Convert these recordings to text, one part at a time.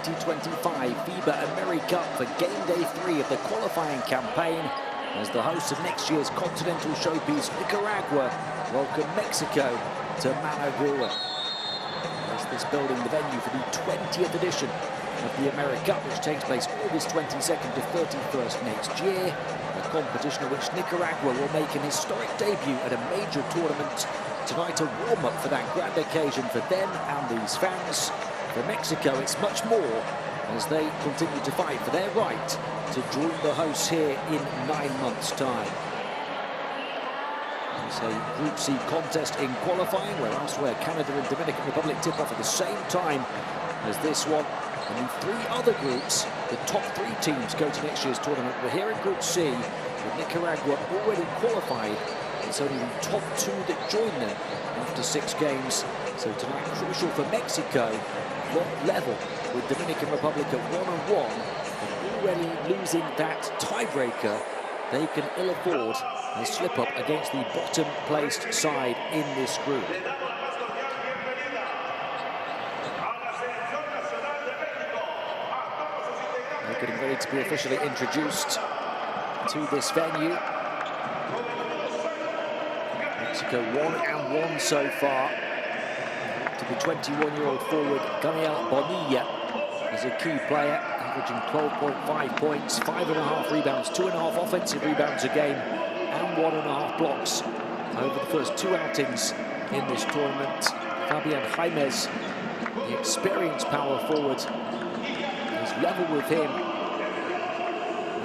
2025 FIBA AmeriCup for game day 3 of the qualifying campaign, as the hosts of next year's continental showpiece Nicaragua welcome Mexico to Managua. As this building the venue for the 20th edition of the AmeriCup, which takes place August 22nd to 31st next year, a competition in which Nicaragua will make an historic debut at a major tournament. Tonight a warm-up for that grand occasion for them and these fans. For Mexico, it's much more, as they continue to fight for their right to join the hosts here in 9 months' time. It's a Group C contest in qualifying, where elsewhere Canada and Dominican Republic tip off at the same time as this one. And in 3 other groups, the top 3 teams go to next year's tournament. We're here in Group C, with Nicaragua already qualified. It's only the top 2 that join them after 6 games. So tonight, crucial for Mexico, lock level with Dominican Republic at 1-1. And already losing that tiebreaker, they can ill afford a slip-up against the bottom-placed side in this group. They're getting ready to be officially introduced to this venue. Mexico 1-1 so far. To the 21-year-old forward, Daniel Bonilla is a key player, averaging 12.5 points, 5.5 rebounds, 2.5 offensive rebounds a game, and 1.5 blocks over the first 2 outings in this tournament. Fabian Jaimez, the experienced power forward, is level with him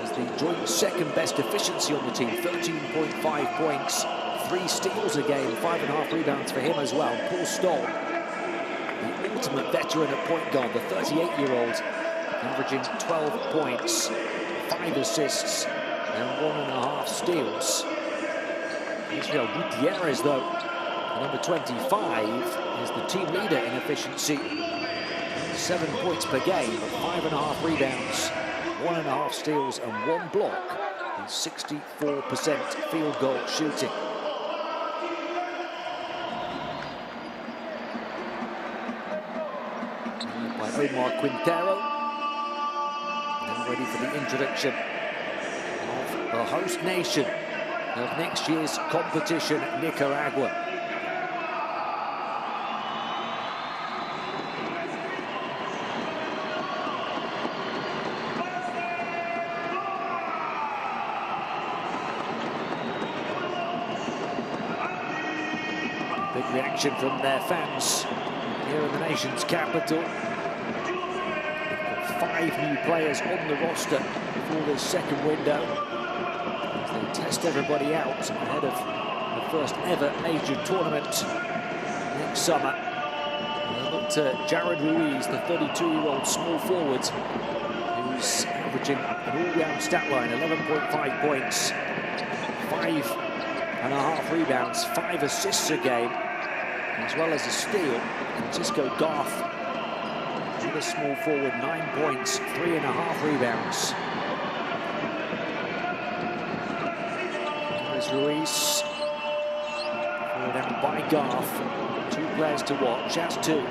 as the joint second best efficiency on the team, 13.5 points, 3 steals a game, 5.5 rebounds for him as well. Paul Stoll, the ultimate veteran at point guard, the 38-year-old, averaging 12 points, 5 assists, and 1.5 steals. Israel Gutierrez, though, number 25, is the team leader in efficiency. 7 points per game, 5.5 rebounds, 1.5 steals, and 1 block, and 64% field goal shooting. By Omar Quintero, and ready for the introduction of the host nation of next year's competition, Nicaragua. Big reaction from their fans here in the nation's capital. 5 new players on the roster for this second window, as they test everybody out ahead of the first ever major tournament next summer. And look to Jared Ruiz, the 32-year-old small forward, who's averaging an all-round stat line, 11.5 points, 5.5 rebounds, 5 assists a game, as well as a steal. Francisco Garth, the small forward, 9 points, 3.5 rebounds. There's Ruiz, followed out by Garth. 2 players to watch, as 2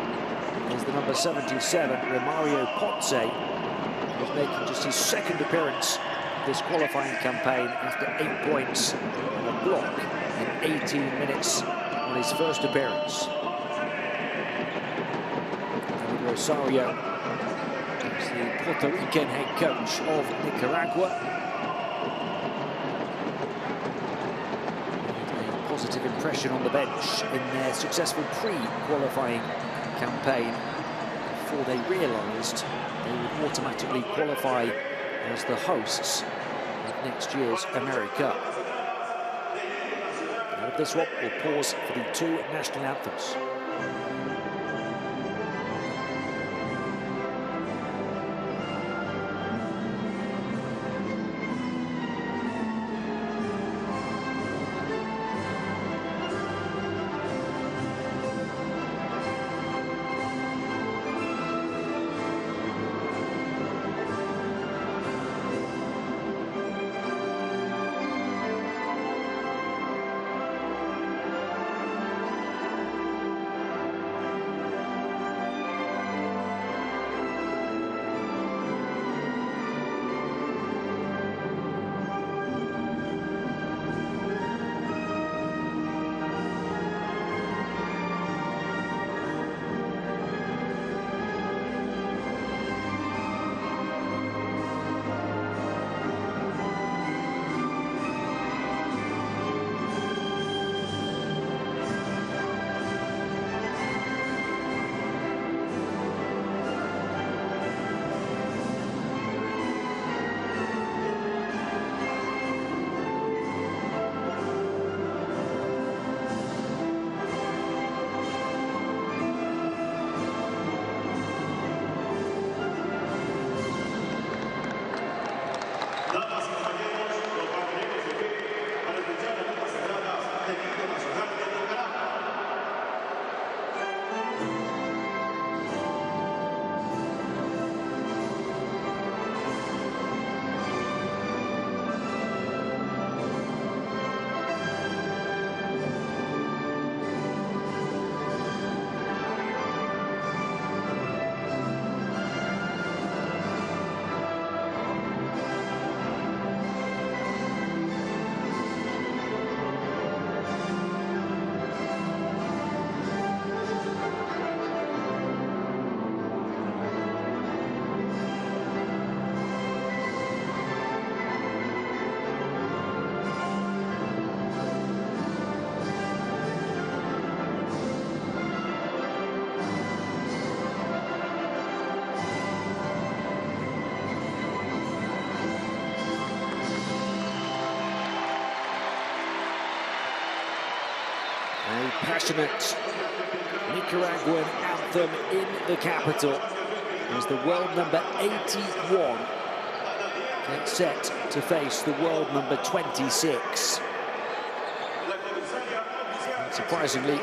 is the number 77, Romario Ponce, who's making just his 2nd appearance this qualifying campaign after 8 points and a block in 18 minutes on his first appearance. Rosario is the Puerto Rican head coach of Nicaragua. Made a positive impression on the bench in their successful pre-qualifying campaign before they realised they would automatically qualify as the hosts of next year's AmeriCup. Now with this one, we'll pause for the 2 national anthems. passionate Nicaraguan anthem in the capital as the world number 81 gets set to face the world number 26. And surprisingly,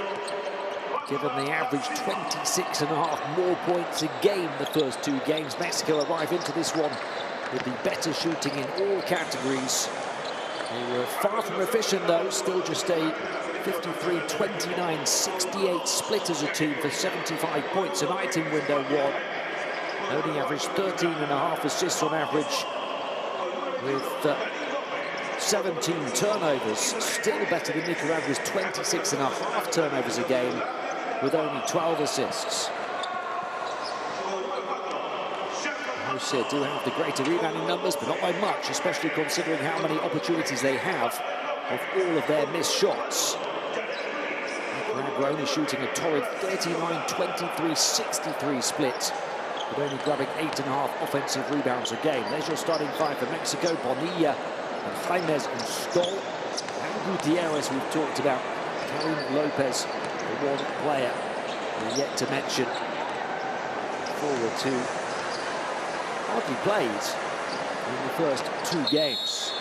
given they averaged 26.5 more points a game the first two games, Mexico arrive into this one with the better shooting in all categories. They were far from efficient though, still just a 53-29-68 split as a team for 75 points a night in window one. Only averaged 13.5 assists on average with 17 turnovers, still better than Nicaragua's 26.5 turnovers a game with only 12 assists. Hosts do have the greater rebounding numbers, but not by much, especially considering how many opportunities they have of all of their missed shots. Nicaragua only shooting a torrid 39-23-63 split, but only grabbing 8.5 offensive rebounds a game. There's your starting five for Mexico: Bonilla and Jaimez and Stoll. And Gutierrez, we've talked about. Karim Lopez, the one player we're yet to mention. Forward to hardly played in the first two games.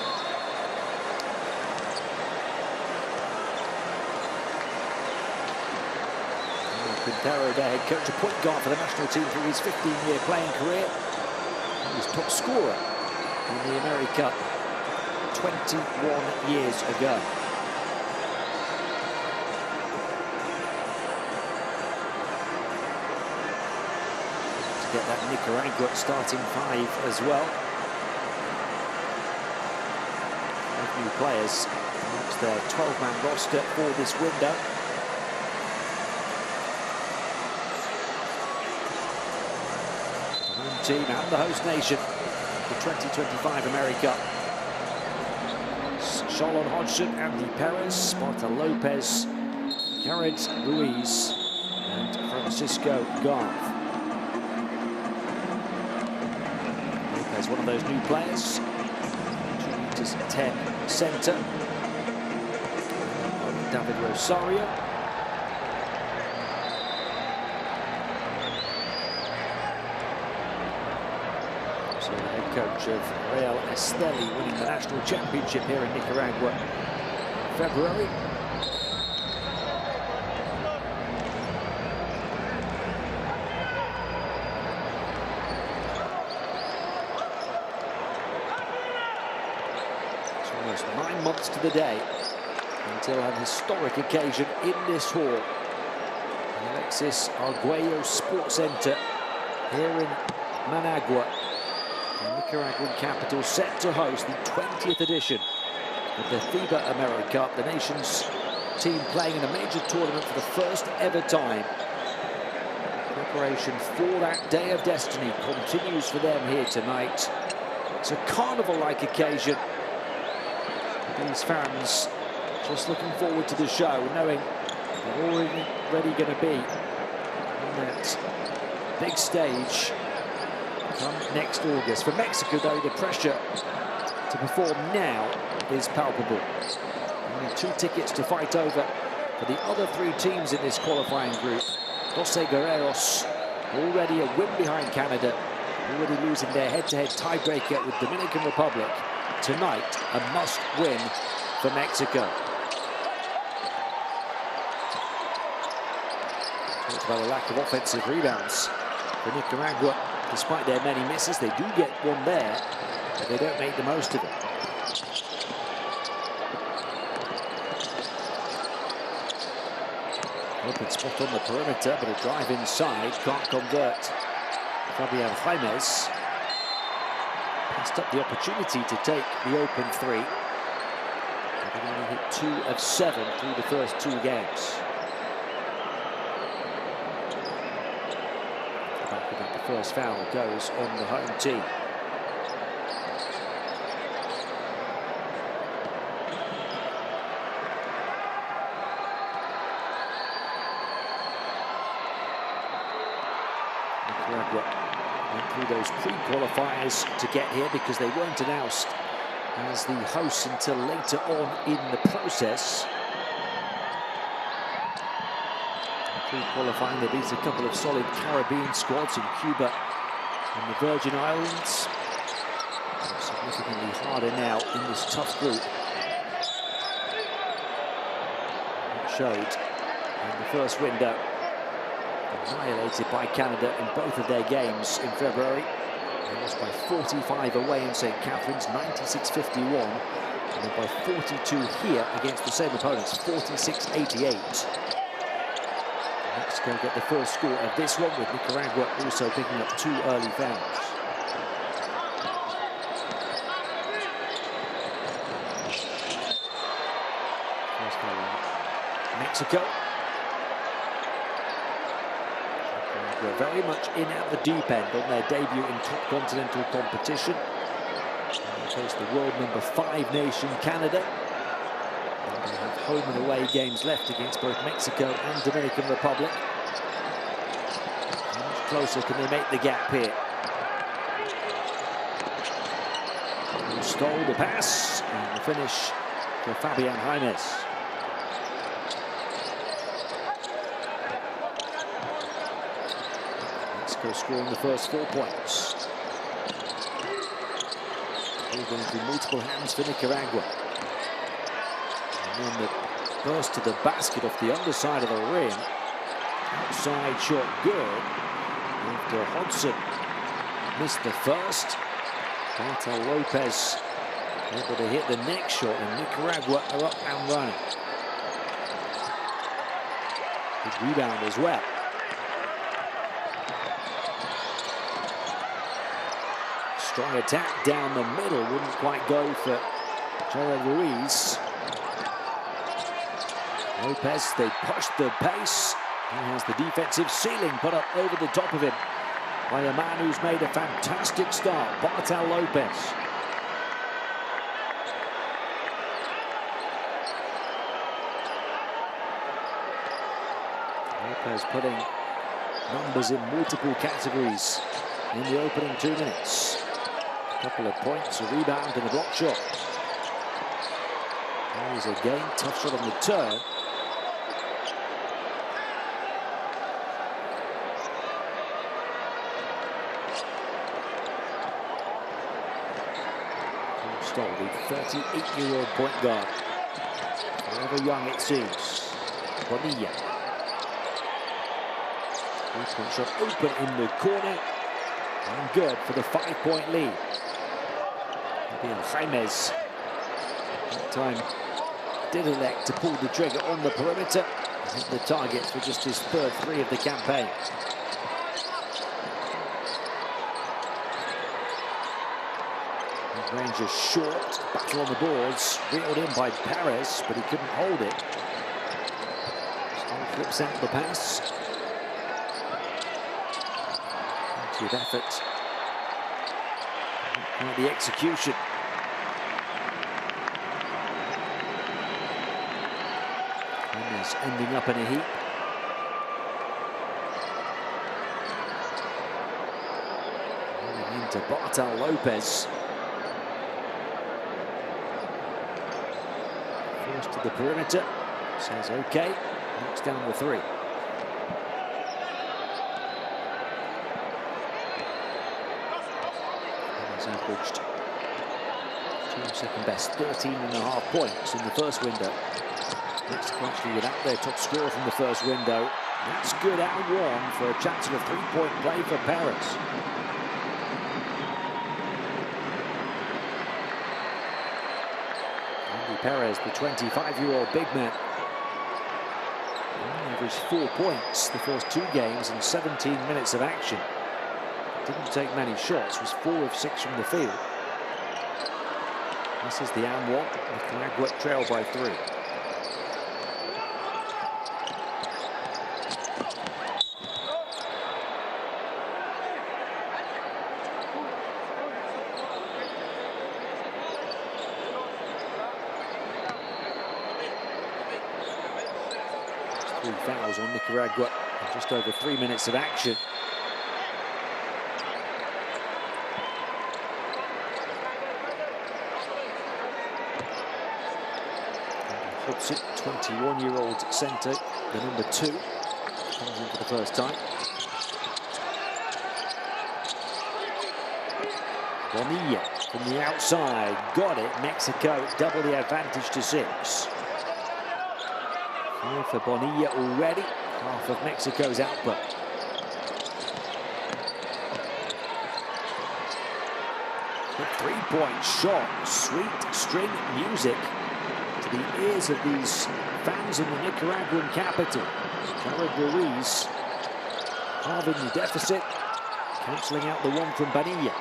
Quintero, their head coach, a point guard for the national team through his 15-year playing career. He was top scorer in the AmeriCup 21 years ago. To get that Nicaragua starting five as well. 5 new players amongst their 12-man roster for this window. Team and the host nation, the 2025 AmeriCup. Shalon Hodgson, Andy Perez, Sparta Lopez, Jared Ruiz, and Francisco Garth. Lopez, one of those new players, 2'10" center. David Rosario. So the head coach of Real Esteli, winning the national championship here in Nicaragua in February. It's almost 9 months to the day until an historic occasion in this hall. The Alexis Arguello Sports Center here in Managua. The Nicaraguan capital set to host the 20th edition of the FIBA AmeriCup, the nation's team playing in a major tournament for the first ever time. Preparation for that day of destiny continues for them here tonight. It's a carnival-like occasion. These fans just looking forward to the show, knowing they're already going to be on that big stage come next August. For Mexico, though, the pressure to perform now is palpable. Only 2 tickets to fight over for the other 3 teams in this qualifying group. 12 Guerreros, already a win behind Canada, already losing their head-to-head tiebreaker with Dominican Republic. Tonight, a must-win for Mexico. Talked about a lack of offensive rebounds for Nicaragua. Despite their many misses, they do get one there, but they don't make the most of it. Open spot on the perimeter, but a drive inside, can't convert. Fabian Jaimez passed up the opportunity to take the open 3. Having only hit 2 of 7 through the first 2 games. The first foul goes on the home team. Nicaragua went through those pre-qualifiers to get here because they weren't announced as the hosts until later on in the process. Pre-qualifying, they beat a couple of solid Caribbean squads in Cuba and the Virgin Islands. Significantly harder now in this tough group. That showed in the first window. Annihilated by Canada in both of their games in February. They lost by 45 away in St. Catharines, 96-51. And then by 42 here against the same opponents, 46-88. Mexico get the first score of this one, with Nicaragua also picking up 2 early fouls. First foul on Mexico. Nicaragua very much in at the deep end on their debut in top continental competition. And they face the world number 5 nation, Canada. They have home and away games left against both Mexico and Dominican Republic. How much closer can they make the gap here? Stole the pass, and the finish for Fabian Jaimes. Mexico scoring the first 4 points. All going through multiple hands for Nicaragua. And then the burst to the basket off the underside of the rim. Outside shot good. After Hodson missed the first, Bartel Lopez able to hit the next shot, and Nicaragua are up and running. Good rebound as well. Strong attack down the middle, wouldn't quite go for Gerard Ruiz. Lopez, they push the pace. He has the defensive ceiling put up over the top of him by a man who's made a fantastic start, Bartel Lopez. Lopez putting numbers in multiple categories in the opening 2 minutes. A couple of points, a rebound and a block shot. There's again, tough shot on the turn. Stoll, the 38-year-old point guard. Forever young, it seems. Bonilla. 3-point shot open in the corner. And good for the 5-point lead. Jaimes, that time, did elect to pull the trigger on the perimeter. I think the target for just his 3rd 3 of the campaign. Rangers short, battle on the boards, reeled in by Perez, but he couldn't hold it. Stoll flips out the pass. Good effort. Quite the execution. And is ending up in a heap. Running into Bartel Lopez. Forced to the perimeter. Says okay. Knocks down the 3. Averaged team second best, 13.5 points in the first window. Mexico actually without their top scorer from the first window. That's good and 1 for a chance of a 3-point play for Perez. Andy Perez, the 25-year-old big man, averaged 4 points the first 2 games in 17 minutes of action. Didn't take many shots, was 4 of 6 from the field. This is the and 1. Nicaragua trail by 3. There's 3 fouls on Nicaragua in just over 3 minutes of action. Hudson, 21-year-old centre, the number 2. Comes in for the first time. Bonilla from the outside, got it. Mexico double the advantage to 6. Here for Bonilla already, half of Mexico's output. The three-point shot, sweet string music to the ears of these fans in the Nicaraguan capital. Jared Ruiz halving the deficit, cancelling out the one from Bonilla.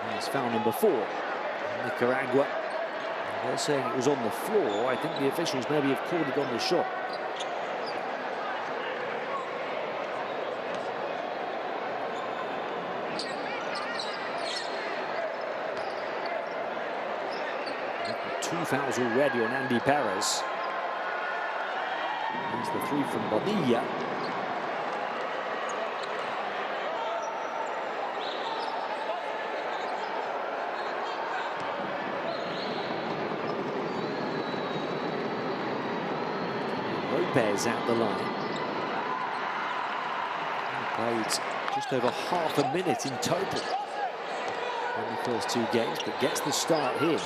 There's foul number 4. Nicaragua. They're saying it was on the floor. I think the officials maybe have called it on the shot. Two fouls already on Andy Perez. There's the 3 from Bonilla. Lopez out the line. He played just over half a minute in total in the first 2 games, but gets the start here.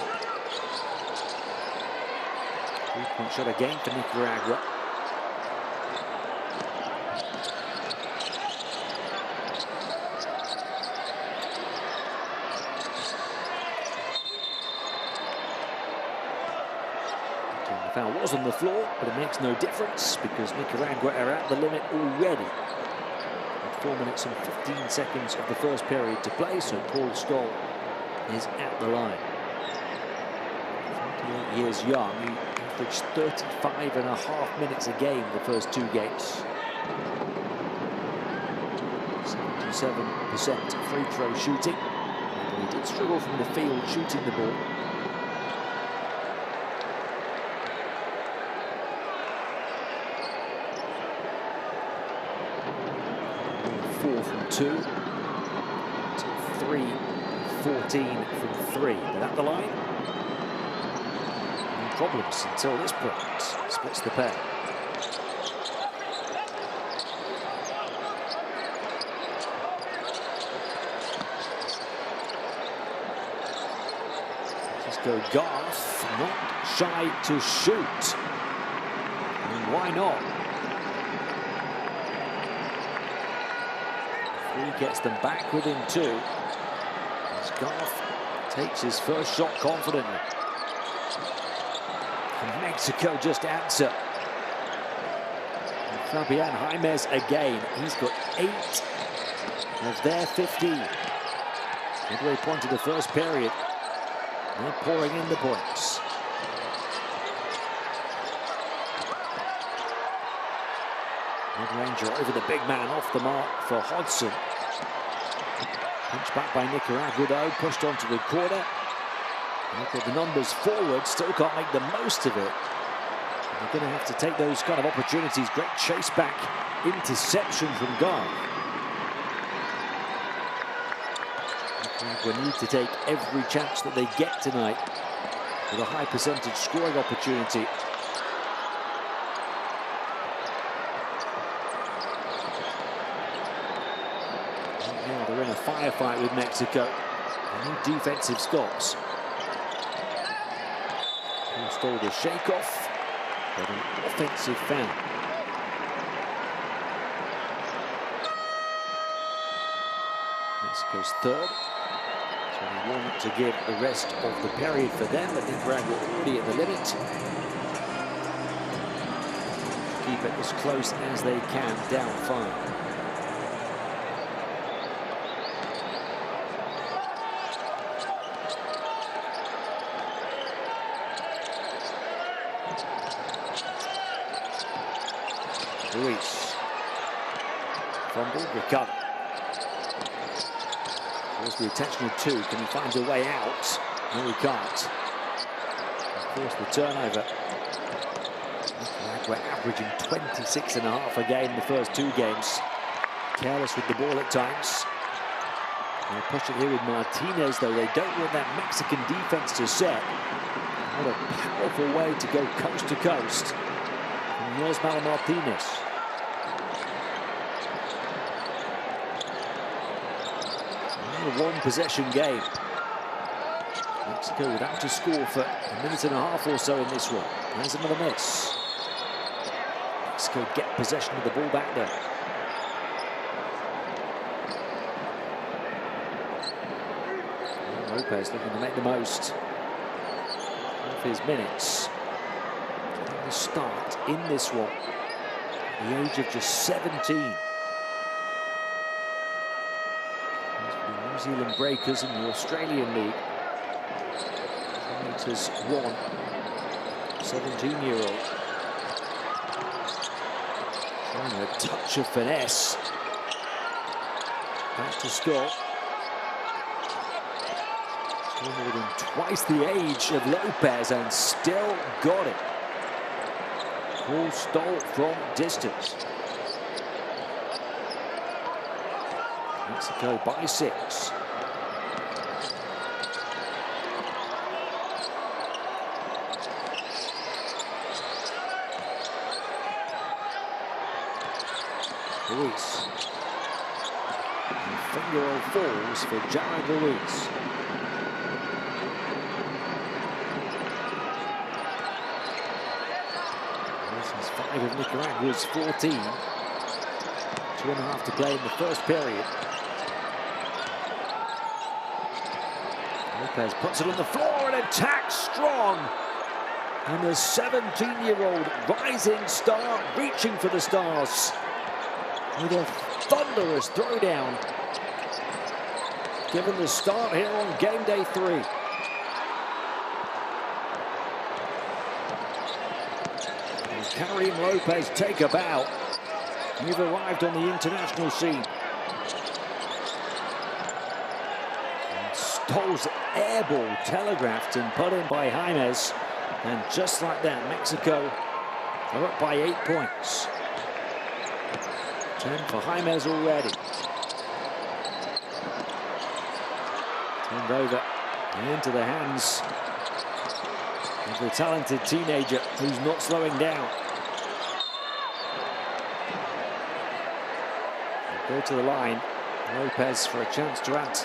3-point shot again for Nicaragua. The foul was on the floor, but it makes no difference because Nicaragua are at the limit already. With 4 minutes and 15 seconds of the first period to play, so Paul Stoll is at the line. 28 years young, he averaged 35.5 minutes a game the first 2 games. 77% free throw shooting. But he did struggle from the field shooting the ball. 4 from 2. 3, 14 from 3. But at the line, no problems until this point. Splits the pair. Go Garth, not shy to shoot. And why not? 3 gets them back within 2. As Garth takes his first shot confidently. And Mexico just answer. And Fabian Jaimez again. He's got 8 of their 15. Midway point of the first period. They're pouring in the points. Mid-ranger over the big man, off the mark for Hodson. Punched back by Nicaragua though, pushed onto the corner. Look at the numbers forward, still can't make the most of it. And they're going to have to take those kind of opportunities. Great chase back, interception from Garth. We need to take every chance that they get tonight with a high percentage scoring opportunity. Right now they're in a firefight with Mexico. They need defensive stops. Paul Stoll to shake off, but an offensive foul. Mexico's third. So they want to give the rest of the period for them, but Nicaragua already at the limit. Keep it as close as they can, down 5. Ruiz. Fumble, recover. There's the attention of 2. Can he find a way out? No, he can't. Of course, the turnover. Nicaragua averaging 26.5 a game in the first 2 games. Careless with the ball at times. They'll push it here with Martinez, though. They don't want that Mexican defense to set. What a powerful way to go coast to coast from Osmar Martinez. A one-possession game. Mexico without a score for a minute and a half or so in this one. There's another miss. Mexico get possession of the ball back there. Lopez looking to make the most of his minutes. Getting the start in this one at the age of just 17. New Zealand Breakers in the Australian League. 1 17-year-old. Showing a touch of finesse. Back to score. Still more than twice the age of Lopez and still got it. Ball stole from distance. Mexico by 6. Ruiz. Finger falls for Jared Ruiz. This is 5 of Nicaragua's 14. 2.5 to play in the first period. Lopez puts it on the floor and attacks strong. And the 17-year-old rising star reaching for the stars with a thunderous throwdown. Given the start here on game day 3. And Karim Lopez take a bow. You've arrived on the international scene. And Stoll's air ball telegraphed and put in by James. And just like that, Mexico are up by 8 points. 10 for James already. Turned over into the hands of the talented teenager who's not slowing down. Go to the line. Lopez for a chance to add.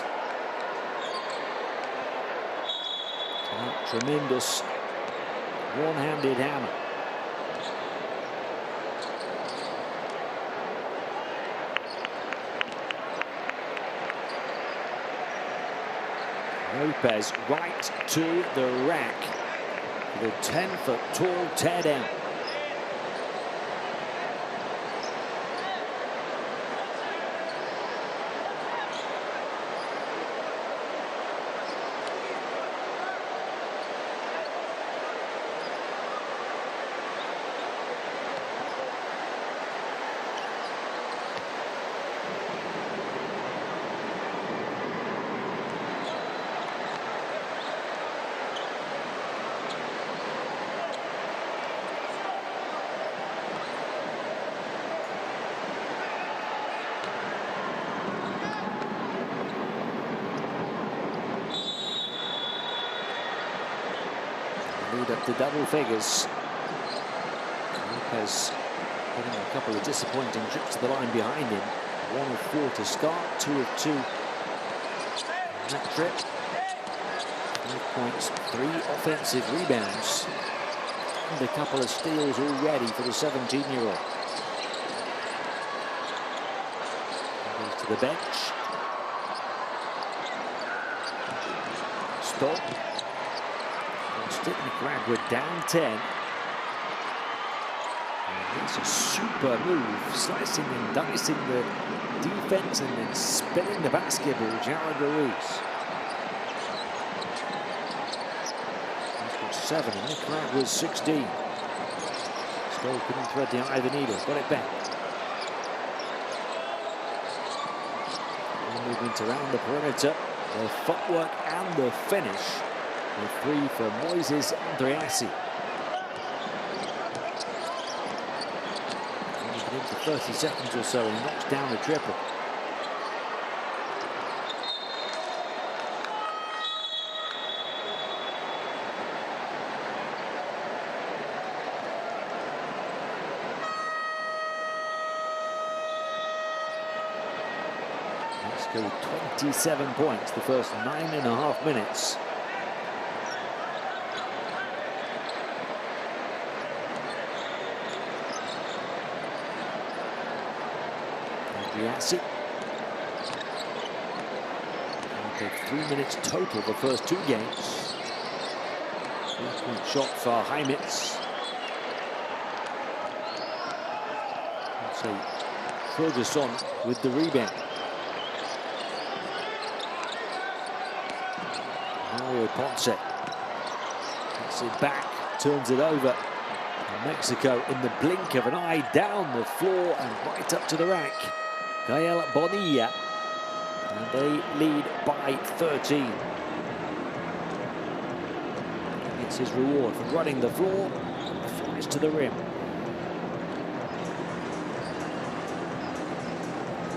That tremendous one-handed hammer. Lopez right to the rack with a 10-foot tall teardown. Lead up to double figures. Lopez having a couple of disappointing trips to the line behind him. 1 of 4 to start, 2 of 2 that trip. 5 points, 3 offensive rebounds, and a couple of steals already for the 17-year-old. Goes to the bench. Stop. Nicaragua down 10. And it's a super move, slicing and dicing the defense and then spinning the basketball. Jared Ruiz. He's got 7 and Nicaragua's 16. Still couldn't thread the eye of the needle. Got it back. Movement around the perimeter. The footwork and the finish. The 3 for Moises Andreassi. Into 30 seconds or so, and knocks down a triple. Mexico with 27 points the first 9.5 minutes. Adriassi. 3 minutes total the first 2 games. 3-point shot for Heimitz. So Ferguson with the rebound. Mario Ponce gets it back, turns it over. And Mexico in the blink of an eye down the floor and right up to the rack. Gael Bonilla. And they lead by 13. He gets his reward for running the floor and flies to the rim.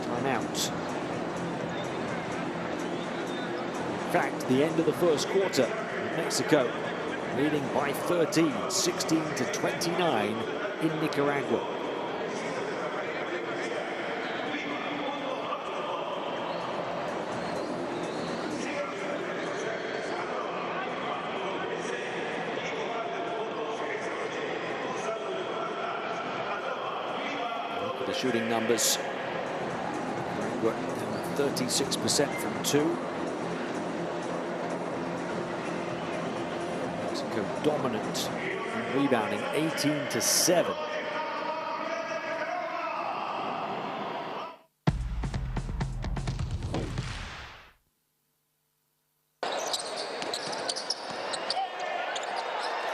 Timeout. In fact, the end of the first quarter, Mexico leading by 13, 16-29 in Nicaragua. The shooting numbers. 36% from 2. Mexico dominant in rebounding, 18-7.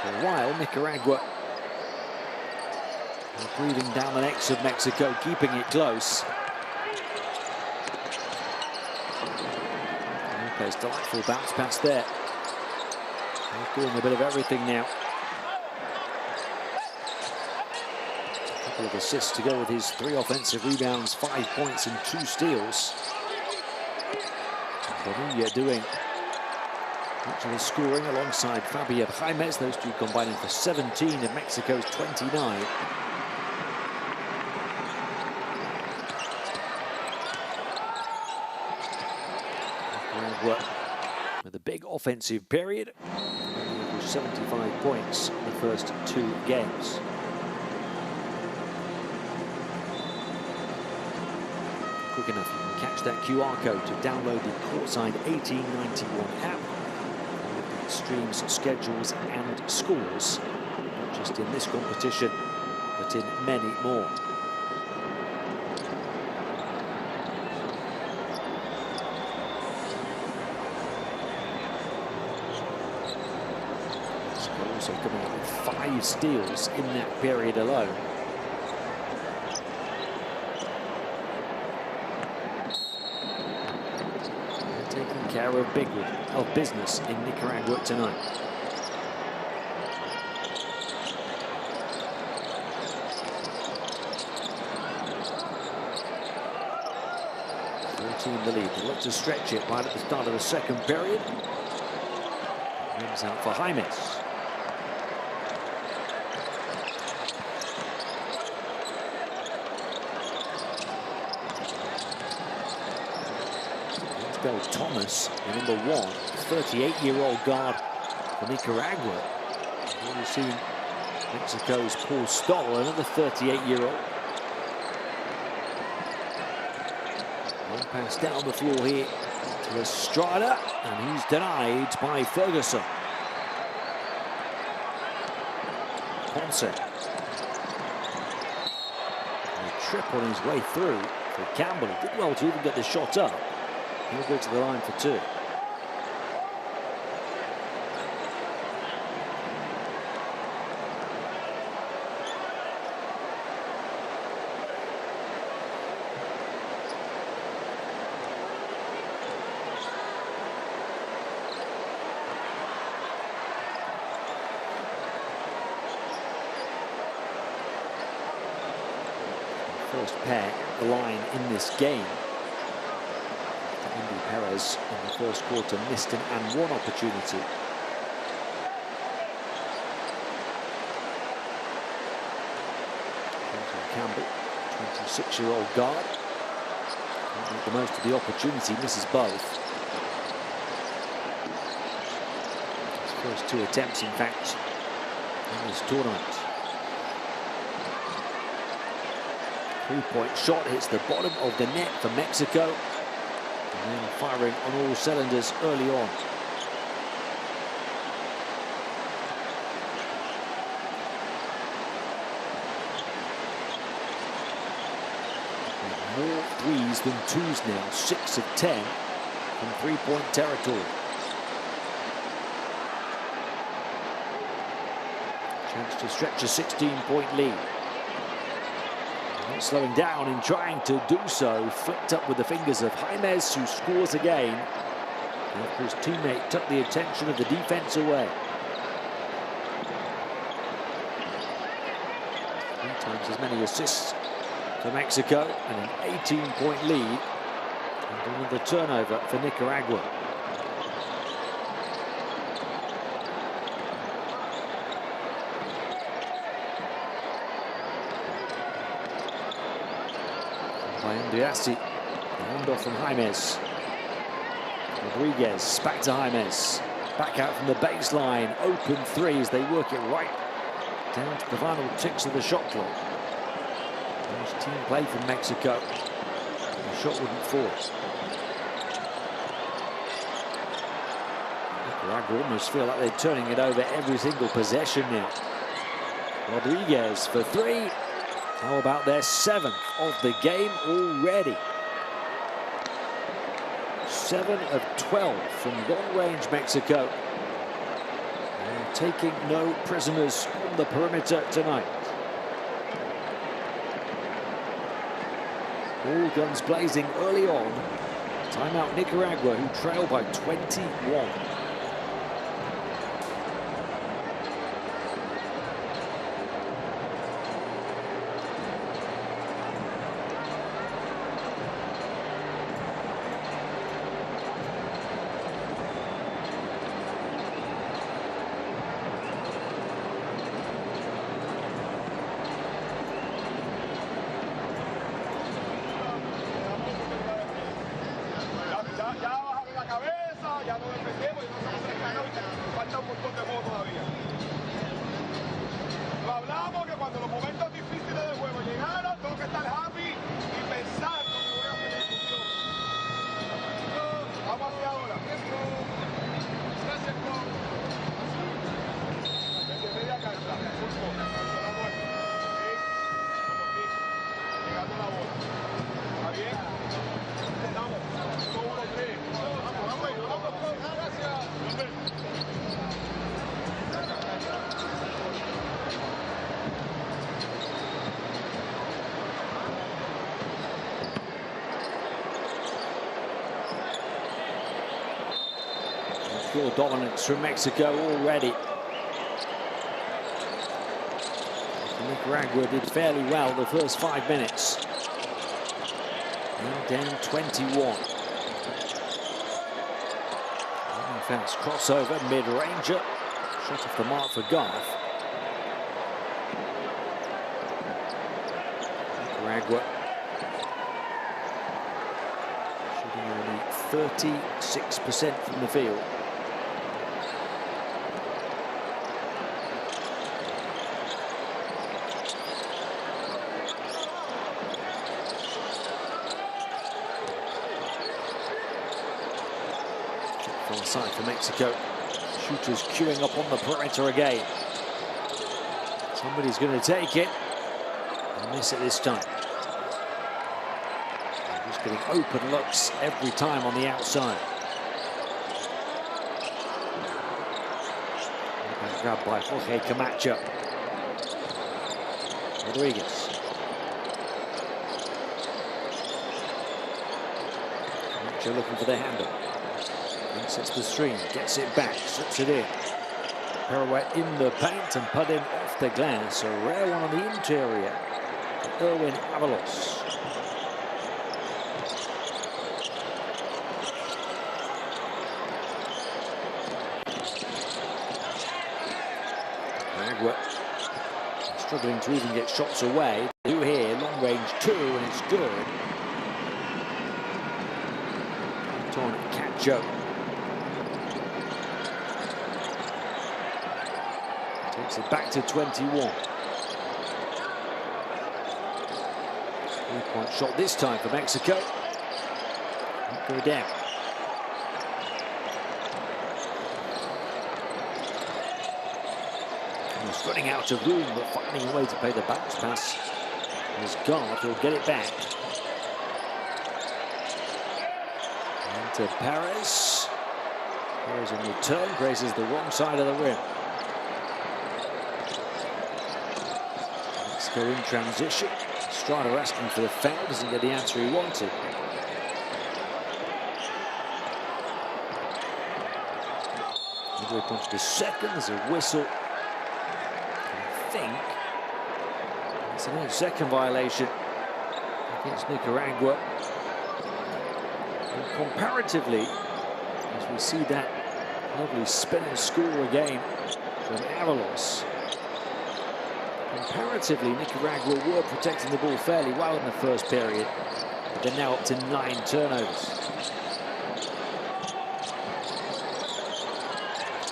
For a while, Nicaragua breathing down the necks of Mexico, keeping it close. Lopez, delightful bounce pass there. They're doing a bit of everything now. A couple of assists to go with his 3 offensive rebounds, 5 points and 2 steals. Bonilla doing much of the scoring alongside Fabian Jaimez, those two combining for 17 of Mexico's 29. With a big offensive period, 75 points in the first 2 games. Quick enough, you can catch that QR code to download the Courtside 1891 app with the streams, schedules and scores, not just in this competition, but in many more. Also coming up with 5 steals in that period alone. They're taking care of business in Nicaragua tonight. The lead. They look to stretch it right at the start of the second period. Rims out for Jaimez. Thomas, the number 1, 38-year-old guard for Nicaragua. We've already seen Mexico's Paul Stoll, another 38-year-old. One pass down the floor here to Estrada, and he's denied by Ferguson. Ponce. A trip on his way through for Campbell. He did well to even get the shot up. He'll go to the line for 2. First pair at the line in this game. Perez in the first quarter missed an and 1 opportunity. Campbell, 26-year-old guard. Make the most of the opportunity, misses both. His first 2 attempts, in fact, in this tournament. 3-point shot hits the bottom of the net for Mexico. And then firing on all cylinders early on. More threes than twos now, 6 of 10 from 3-point territory. Chance to stretch a 16-point lead. Not slowing down in trying to do so. Flicked up with the fingers of James, who scores again. After his teammate took the attention of the defense away. 3 times as many assists for Mexico, and an 18-point lead. And another turnover for Nicaragua. By Andiasi, the handoff from James. Rodriguez, back to James. Back out from the baseline, open 3 as they work it right down to the final ticks of the shot clock. Nice team play from Mexico. The shot wouldn't fall. Nicaragua almost feel like they're turning it over every single possession now. Rodriguez for 3. How about their 7th of the game already? 7 of 12 from long-range Mexico. And taking no prisoners on the perimeter tonight. All guns blazing early on. Timeout Nicaragua, who trail by 21. Floor dominance from Mexico already. Nicaragua did fairly well the first 5 minutes. Now down 21. Fast crossover, mid-ranger. Shot off the mark for Garth. Nicaragua shooting only 36% from the field. Far side for Mexico. Shooters queuing up on the perimeter again. Somebody's going to take it and miss it this time. They're just getting open looks every time on the outside. Grabbed by Jorge Camacho. Rodriguez. Camacho looking for the handle. Sets the stream, gets it back, slips it in. Pirouette in the paint and put in off the glass. A rare one on the interior for Erwin Avalos. Nicaragua struggling to even get shots away. 2 here, long range 2, and it's good. on Cacho. Takes it back to 21. 3-point shot this time for Mexico. Won't go down. He's running out of room, but finding a way to play the bounce pass. His guard will get it back. And to Perez. Perez in return grazes the wrong side of the rim. Mexico in transition. Strada asking for the foul, doesn't get the answer he wanted. Midway point to the second, there's a whistle. I think it's an 8-second violation against Nicaragua. And comparatively, as we see that lovely spin and score again from Avalos, comparatively, Nicaragua were protecting the ball fairly well in the first period, but they're now up to 9 turnovers.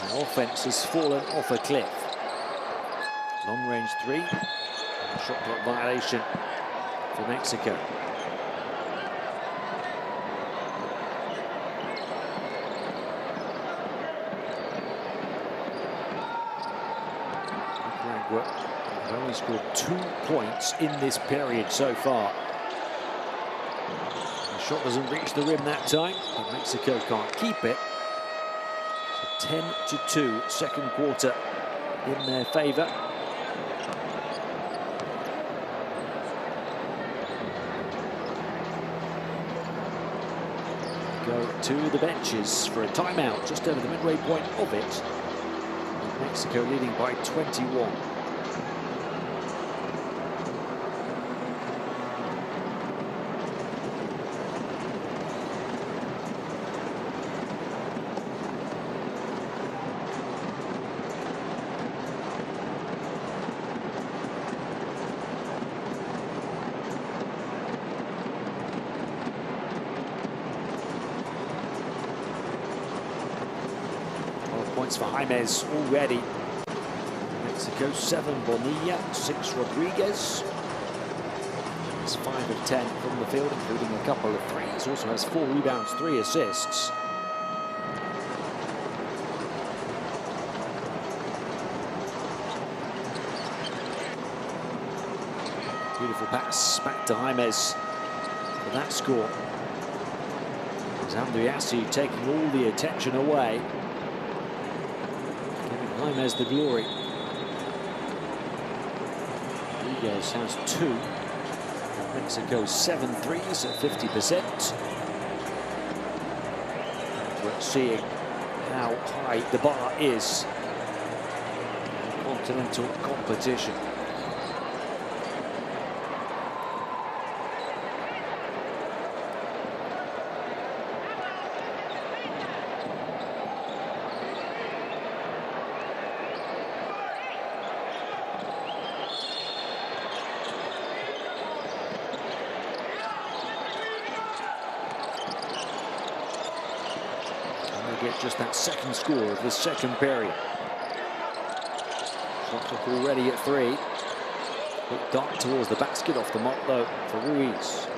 The offense has fallen off a cliff. Long-range 3, shot clock violation for Mexico. Nicaragua have only scored 2 points in this period so far. The shot doesn't reach the rim that time, but Mexico can't keep it. So 10-2, second quarter in their favor. Go to the benches for a timeout just over the midway point of it. With Mexico leading by 21. Points for James already. Mexico 7, Bonilla, 6, Rodriguez. It's 5 of 10 from the field, including a couple of threes. Also has 4 rebounds, 3 assists. Beautiful pass back to James for that score. Andriassi taking all the attention away. James the glory. Rodriguez has 2. Mexico 7 threes at 50%. We're seeing how high the bar is in continental competition. Get just that second score of the second period. Shot clock already at 3. Quick dart towards the basket, off the mark though for Ruiz.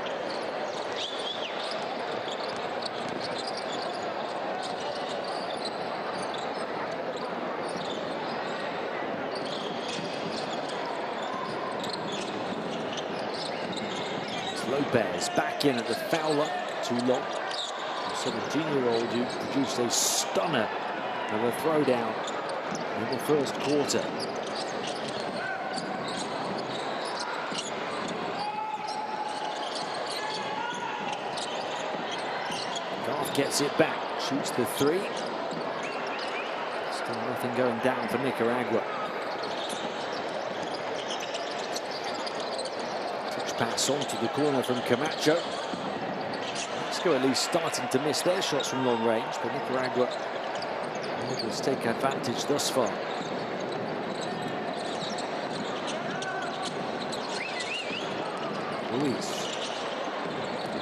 It's Lopez back in at the foul line, too long. 17-year-old who produced a stunner of a throwdown in the first quarter. Garth gets it back, shoots the 3. Still nothing going down for Nicaragua. Touch pass onto the corner from Camacho. Mexico at least starting to miss their shots from long range, but Nicaragua able to take advantage thus far. Ruiz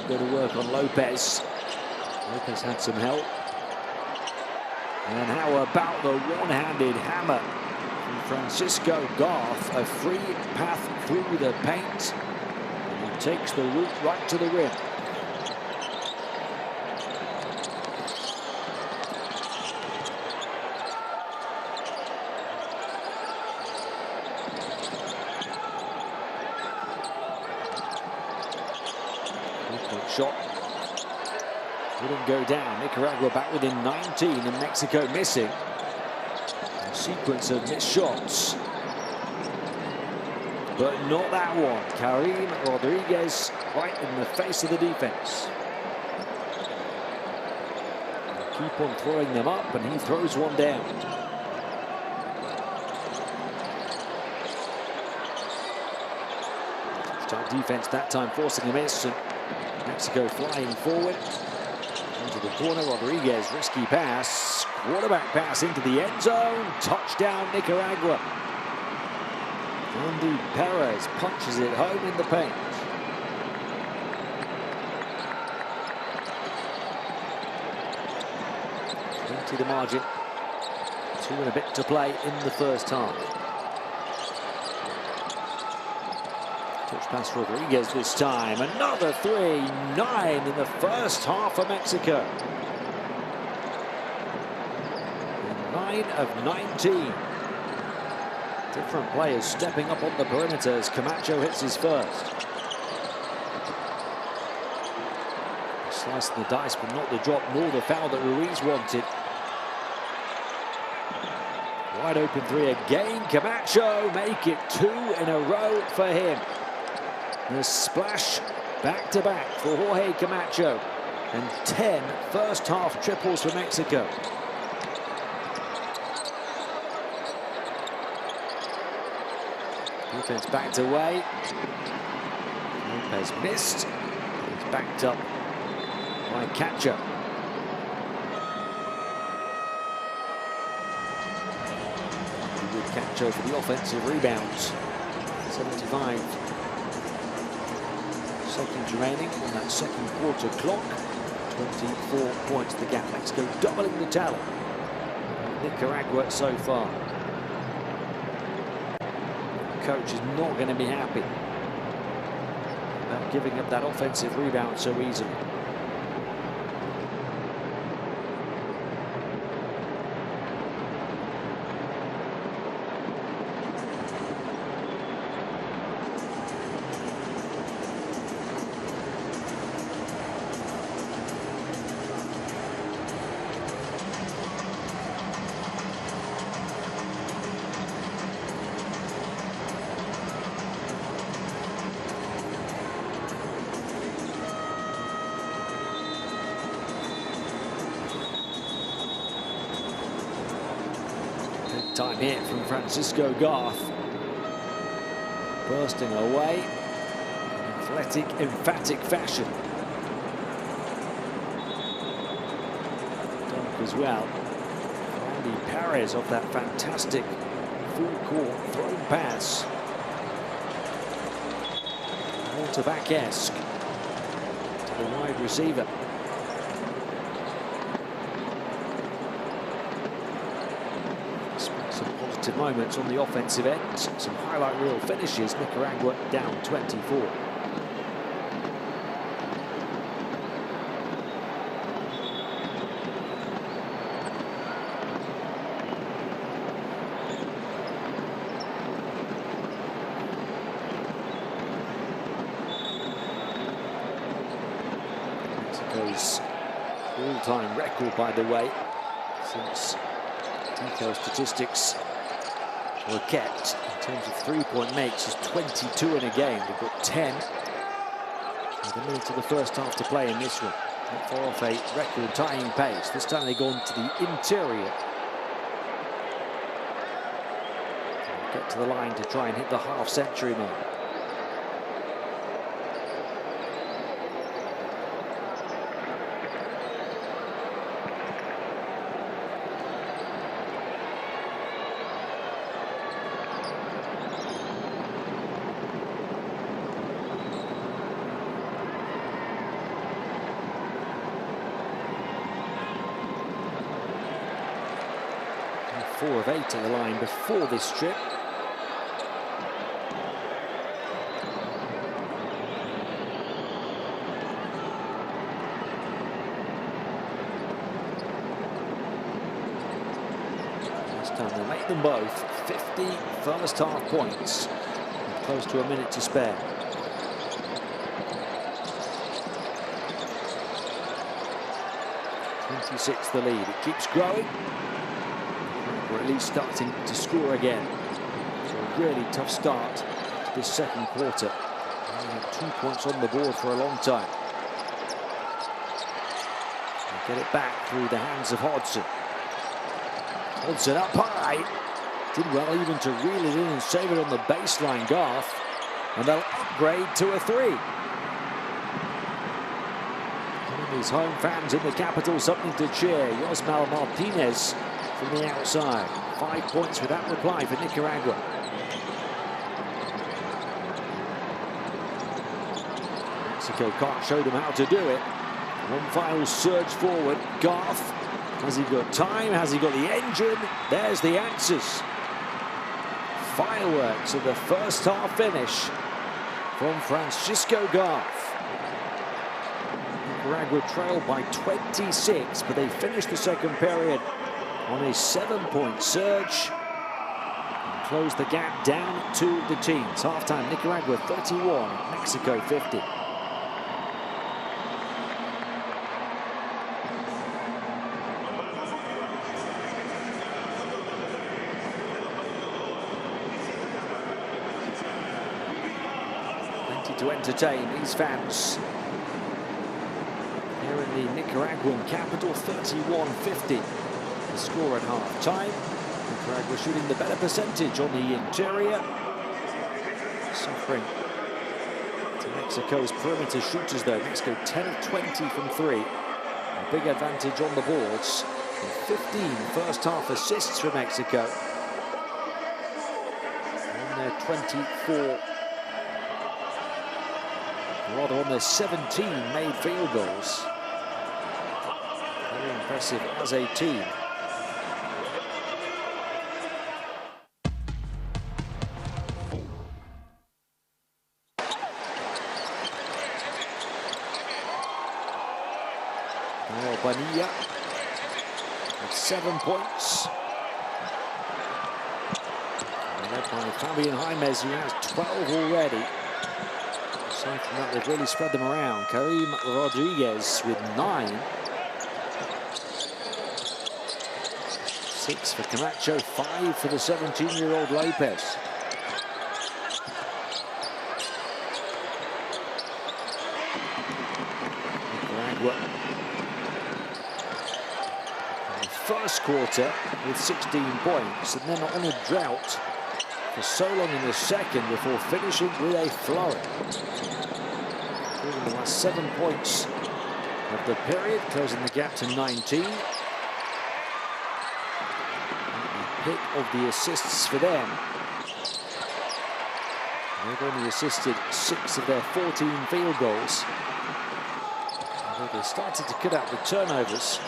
go to work on Lopez. Lopez had some help. And how about the one-handed hammer from Francisco Garth? A free path through the paint. And he takes the route right to the rim. Shot wouldn't go down. Nicaragua back within 19 and Mexico missing. A sequence of missed shots, but not that one. Karim Rodriguez right in the face of the defense. They keep on throwing them up and he throws one down. Tight defense that time, forcing a miss. And Mexico flying forward into the corner. Rodriguez, risky pass, quarterback pass into the end zone. Touchdown Nicaragua. Andy Perez punches it home in the paint. Into the margin. 2 and a bit to play in the first half. Touch pass Rodriguez this time. Another 3, 9 in the first half for Mexico. 9 of 19. Different players stepping up on the perimeter as Camacho hits his first. Slicing the dice, but not the drop nor the foul that Ruiz wanted. Wide open 3 again. Camacho make it 2 in a row for him. The splash back-to-back for Jorge Camacho, and 10 first-half triples for Mexico. Defense backed away. Lopez missed. He's backed up by Cacho. With Cacho for the offensive rebounds. 75. Seconds remaining on that second quarter clock. 24 points the gap. Mexico doubling the tally. Nicaragua so far. Coach is not going to be happy about giving up that offensive rebound so easily. Time here from Francisco Garth. Bursting away in athletic, emphatic fashion. Dunk as well. Andy Perez off that fantastic full-court thrown pass. Quarterback-esque to the wide receiver. Moments on the offensive end, some highlight reel finishes. Nicaragua down 24. Mexico's all-time record, by the way, since detailed statistics were kept in terms of three-point makes, is 22 in a game. They've got 10 with a minute of the first half to play in this one. Not far off a record-tying pace. This time they've gone to the interior. Get to the line to try and hit the half-century mark. 4 of 8 at the line before this trip. This time they make them both 50 first half points with close to a minute to spare. 26 the lead. It keeps growing. We're at least starting to score again. So a really tough start to this second quarter. Only had 2 points on the board for a long time. They get it back through the hands of Hodgson. Hodgson up high. Did well even to reel it in and save it on the baseline, Garth. And they'll upgrade to a 3. These home fans in the capital something to cheer. Yosmal Martinez from the outside. 5 points without reply for Nicaragua. Mexico can't show them how to do it. One final surge forward. Garth, has he got time? Has he got the engine? There's the answers. Fireworks at the first half finish from Francisco Garth. Nicaragua trailed by 26, but they finished the second period on a 7-point surge and closed the gap down to the teens. Halftime, Nicaragua 31, Mexico 50. Plenty to entertain these fans. Here in the Nicaraguan capital, 31-50. The score at half-time. Nicaragua shooting the better percentage on the interior. Suffering to Mexico's perimeter shooters, though. Mexico 10 of 20 from 3. A big advantage on the boards. And 15 first-half assists for Mexico. On their 24. Rather, on their 17 made field goals. Very impressive as a team. Now Bonilla with 7 points. Led by Fabian Jaimes, who has 12 already. Aside from that, they've really spread them around. Karim Rodriguez with 9. 6 for Camacho, 5 for the 17-year-old Lopez. Nicaragua in the first quarter with 16 points, and then on a drought for so long in the second before finishing with a flurry. Including the last 7 points of the period, closing the gap to 19. Pick of the assists for them. They've only assisted 6 of their 14 field goals. Although they started to cut out the turnovers.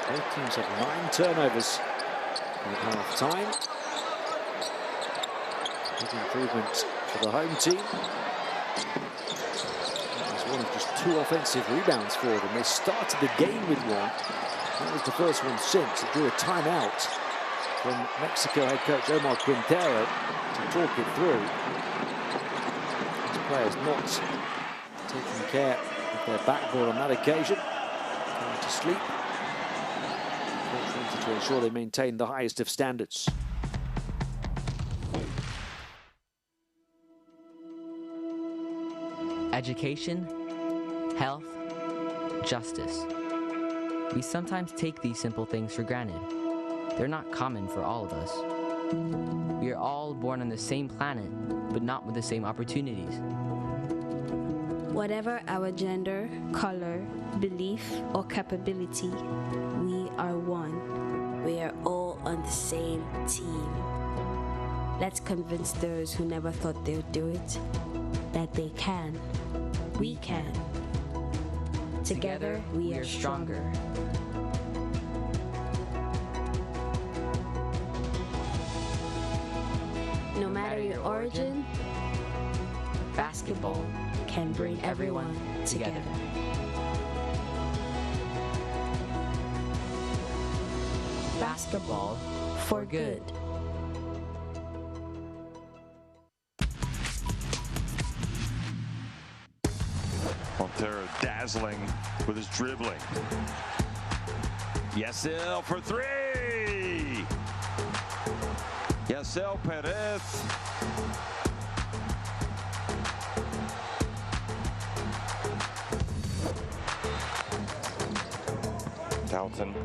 Both teams have 9 turnovers at half-time. Big improvement for the home team. That was one of just 2 offensive rebounds for them. They started the game with 1. That was the first one since. It drew a timeout from Mexico head coach Omar Quintero to talk it through. These players not taking care of their backboard on that occasion. Going to sleep. To ensure they maintain the highest of standards. Education, health, justice. We sometimes take these simple things for granted. They're not common for all of us. We are all born on the same planet, but not with the same opportunities. Whatever our gender, color, belief, or capability, we are one. We are all on the same team. Let's convince those who never thought they would do it that they can. We can. Together, we are stronger. No matter your origin, basketball can bring everyone together. Basketball for good. Montero dazzling with his dribbling. Yasel for three. Yasel Perez. Townsend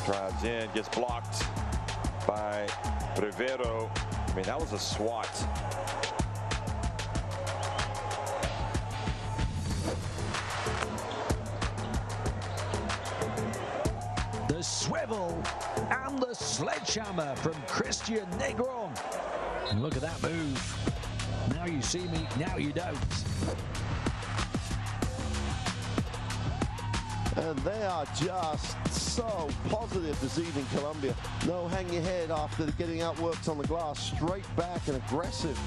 drives in, gets blocked by Rivero. I mean, that was a swat. The swivel and the sledgehammer from Christian Negron. And look at that move. Now you see me, now you don't. And they are just so positive this evening, Colombia. No hang your head after getting outworked on the glass. Straight back and aggressive.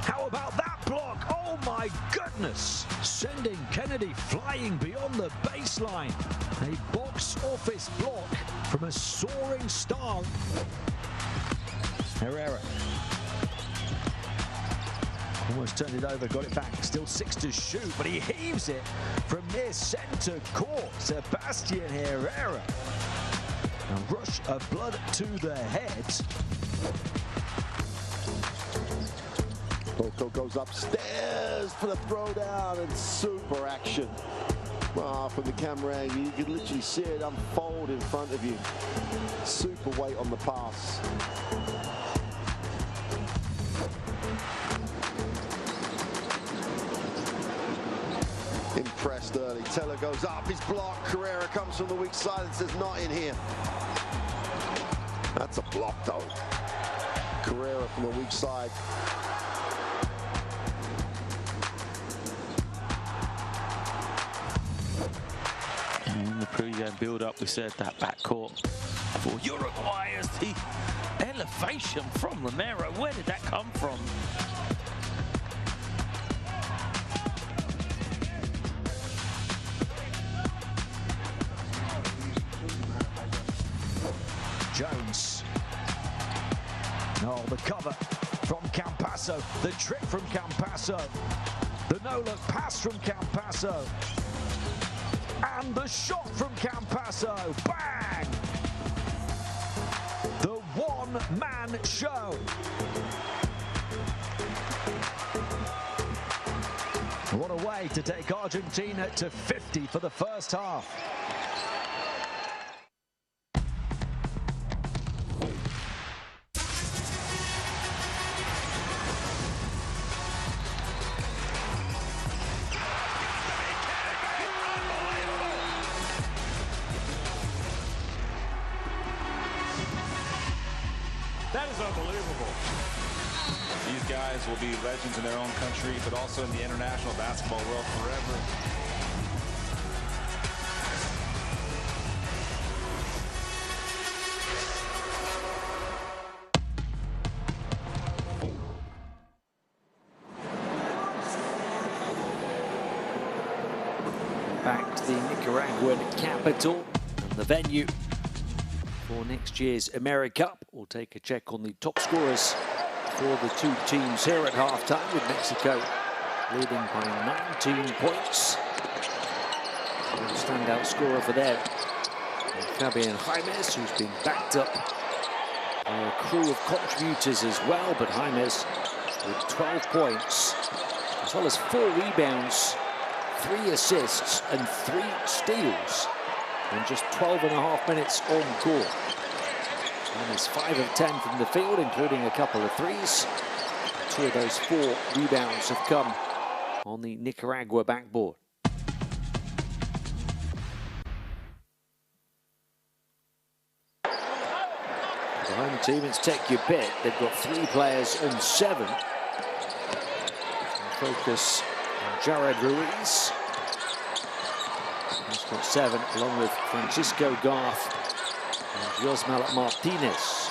How about that block? Oh my goodness! Sending Kennedy flying beyond the baseline. A box office block from a soaring star. Herrera. Almost turned it over, got it back. Still 6 to shoot, but he heaves it from near center court. Sebastian Herrera. A rush of blood to the head. Boko goes upstairs for the throwdown and super action. From the camera angle, you can literally see it unfold in front of you. Super weight on the pass. Impressed early. Teller goes up, his block. Carrera comes from the weak side and says, not in here. That's a block, though. Carrera from the weak side. In the pre-game build-up, we said that backcourt for Uruguay is the elevation from Romero. Where did that come from? Jones. Oh, the cover from Campasso. The trick from Campasso. The no-look pass from Campasso. And the shot from Campasso. Bang! The one-man show. What a way to take Argentina to 50 for the first half. That is unbelievable. These guys will be legends in their own country, but also in the international basketball world forever. Back to the Nicaraguan capital and the venue for next year's AmeriCup. We'll take a check on the top scorers for the two teams here at halftime, with Mexico leading by 19 points. The standout scorer for them, Fabian Jaimes, who's been backed up by a crew of contributors as well, but Jaimes with 12 points, as well as 4 rebounds, 3 assists and 3 steals in just 12.5 minutes on court. And is 5 of 10 from the field, including a couple of threes. 2 of those 4 rebounds have come on the Nicaragua backboard. The home team, it's take your pick. They've got 3 players on 7. And focus on Jared Ruiz. He's He's got 7, along with Francisco Garth and Yosmal Martinez.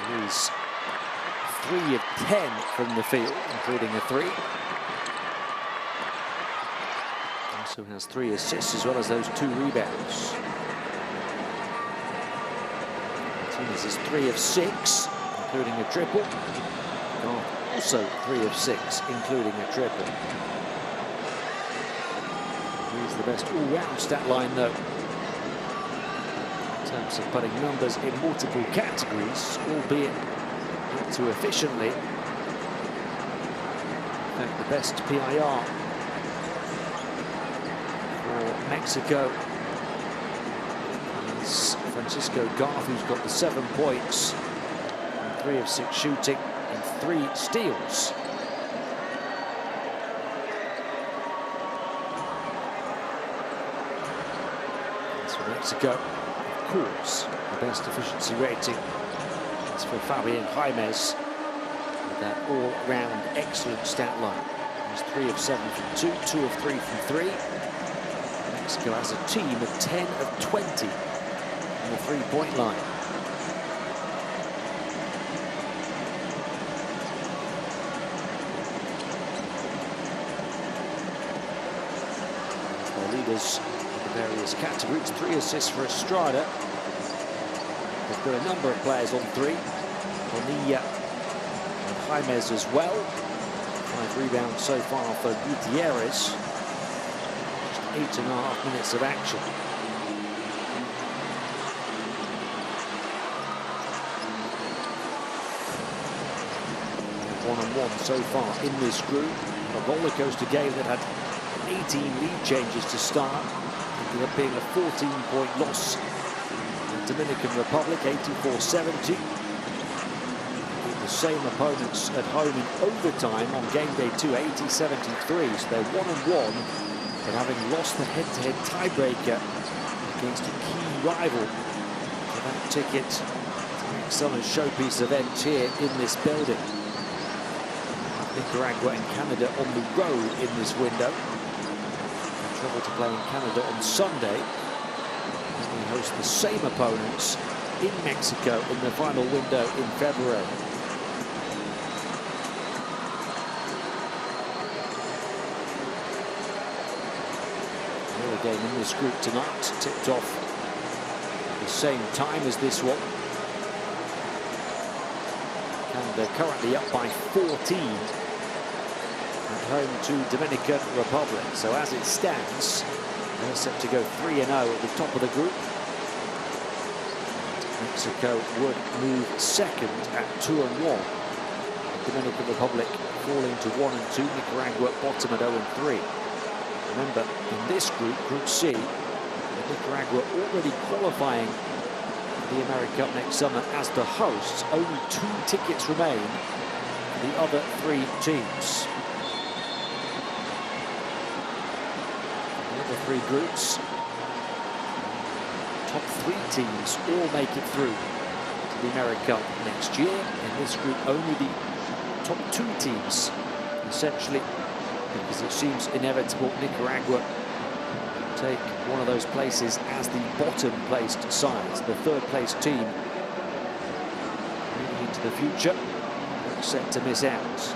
He's 3 of 10 from the field, including a 3. Also has 3 assists as well as those 2 rebounds. Martinez is 3 of 6, including a triple. Garth also 3 of 6, including a triple. He's the best all-round stat line, though, in terms of putting numbers in multiple categories, albeit not too efficiently. In fact, the best PIR for Mexico is Francisco Garth, who's got the 7 points, and 3 of 6 shooting, and 3 steals. As for Mexico, of course, the best efficiency rating is for Fabian Jaimes, with that all-round excellent stat line. He's 3 of 7 from 2, 2 of 3 from 3. Mexico has a team of 10 of 20 on the 3-point line. Their leaders in the various categories. 3 assists for Estrada. They've got a number of players on 3. Bonilla and Jaimes as well. 5 rebounds so far for Gutierrez. Just 8.5 minutes of action. 1-on-1 so far in this group. A roller coaster game that had 18 lead changes to start. Ended up being a 14-point loss. Dominican Republic, 84-70. The same opponents at home in overtime on game day 2, 80-73. So they're 1-1, but having lost the head-to-head tiebreaker against a key rival for that ticket to make Summer's showpiece event here in this building. Nicaragua and Canada on the road in this window. Trouble to play in Canada on Sunday. They host the same opponents in Mexico in the final window in February. Another game in this group tonight, tipped off at the same time as this one. Canada currently up by 14 at home to Dominican Republic. So as it stands, they're set to go 3-0 at the top of the group. Mexico would move second at 2-1. Dominican Republic falling to 1-2. Nicaragua bottom at 0-3. Remember, in this group, Group C, Nicaragua already qualifying for the AmeriCup next summer as the hosts. Only 2 tickets remain for the other 3 teams. The other 3 groups, top 3 teams all make it through to the AmeriCup next year. In this group, only the top 2 teams, essentially, because it seems inevitable Nicaragua take one of those places as the bottom placed sides. The 3rd place team moving into the future, set to miss out.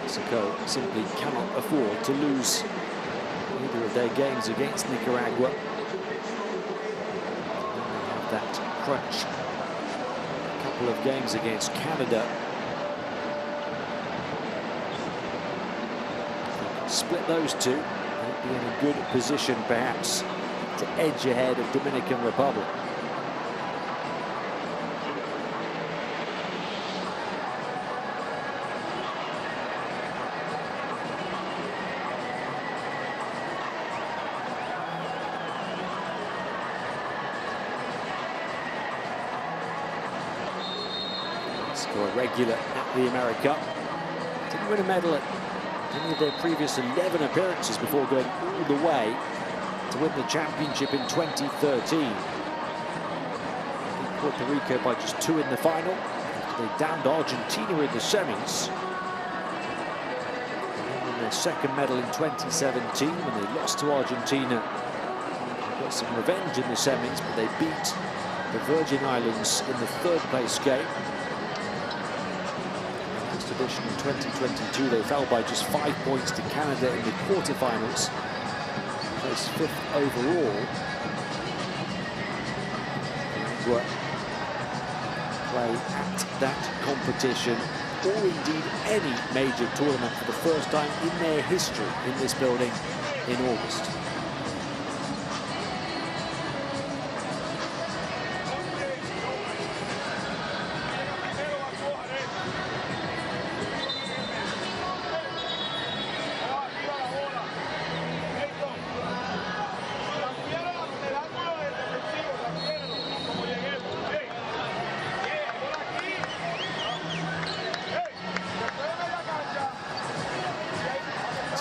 Mexico simply cannot afford to lose either of their games against Nicaragua. And they have that crunch. A couple of games against Canada. If they can split those 2, they'd be in a good position perhaps to edge ahead of Dominican Republic. A regular at the AmeriCup. Didn't win a medal at Any of their previous 11 appearances before going all the way to win the championship in 2013. Puerto Rico by just 2 in the final. They downed Argentina in the semis. And won their second medal in 2017 when they lost to Argentina. They got some revenge in the semis, but they beat the Virgin Islands in the 3rd place game. In the last edition in 2022, they fell by just 5 points to Canada in the quarterfinals. Placed 5th overall. Play at that competition, or indeed any major tournament, for the first time in their history in this building in August.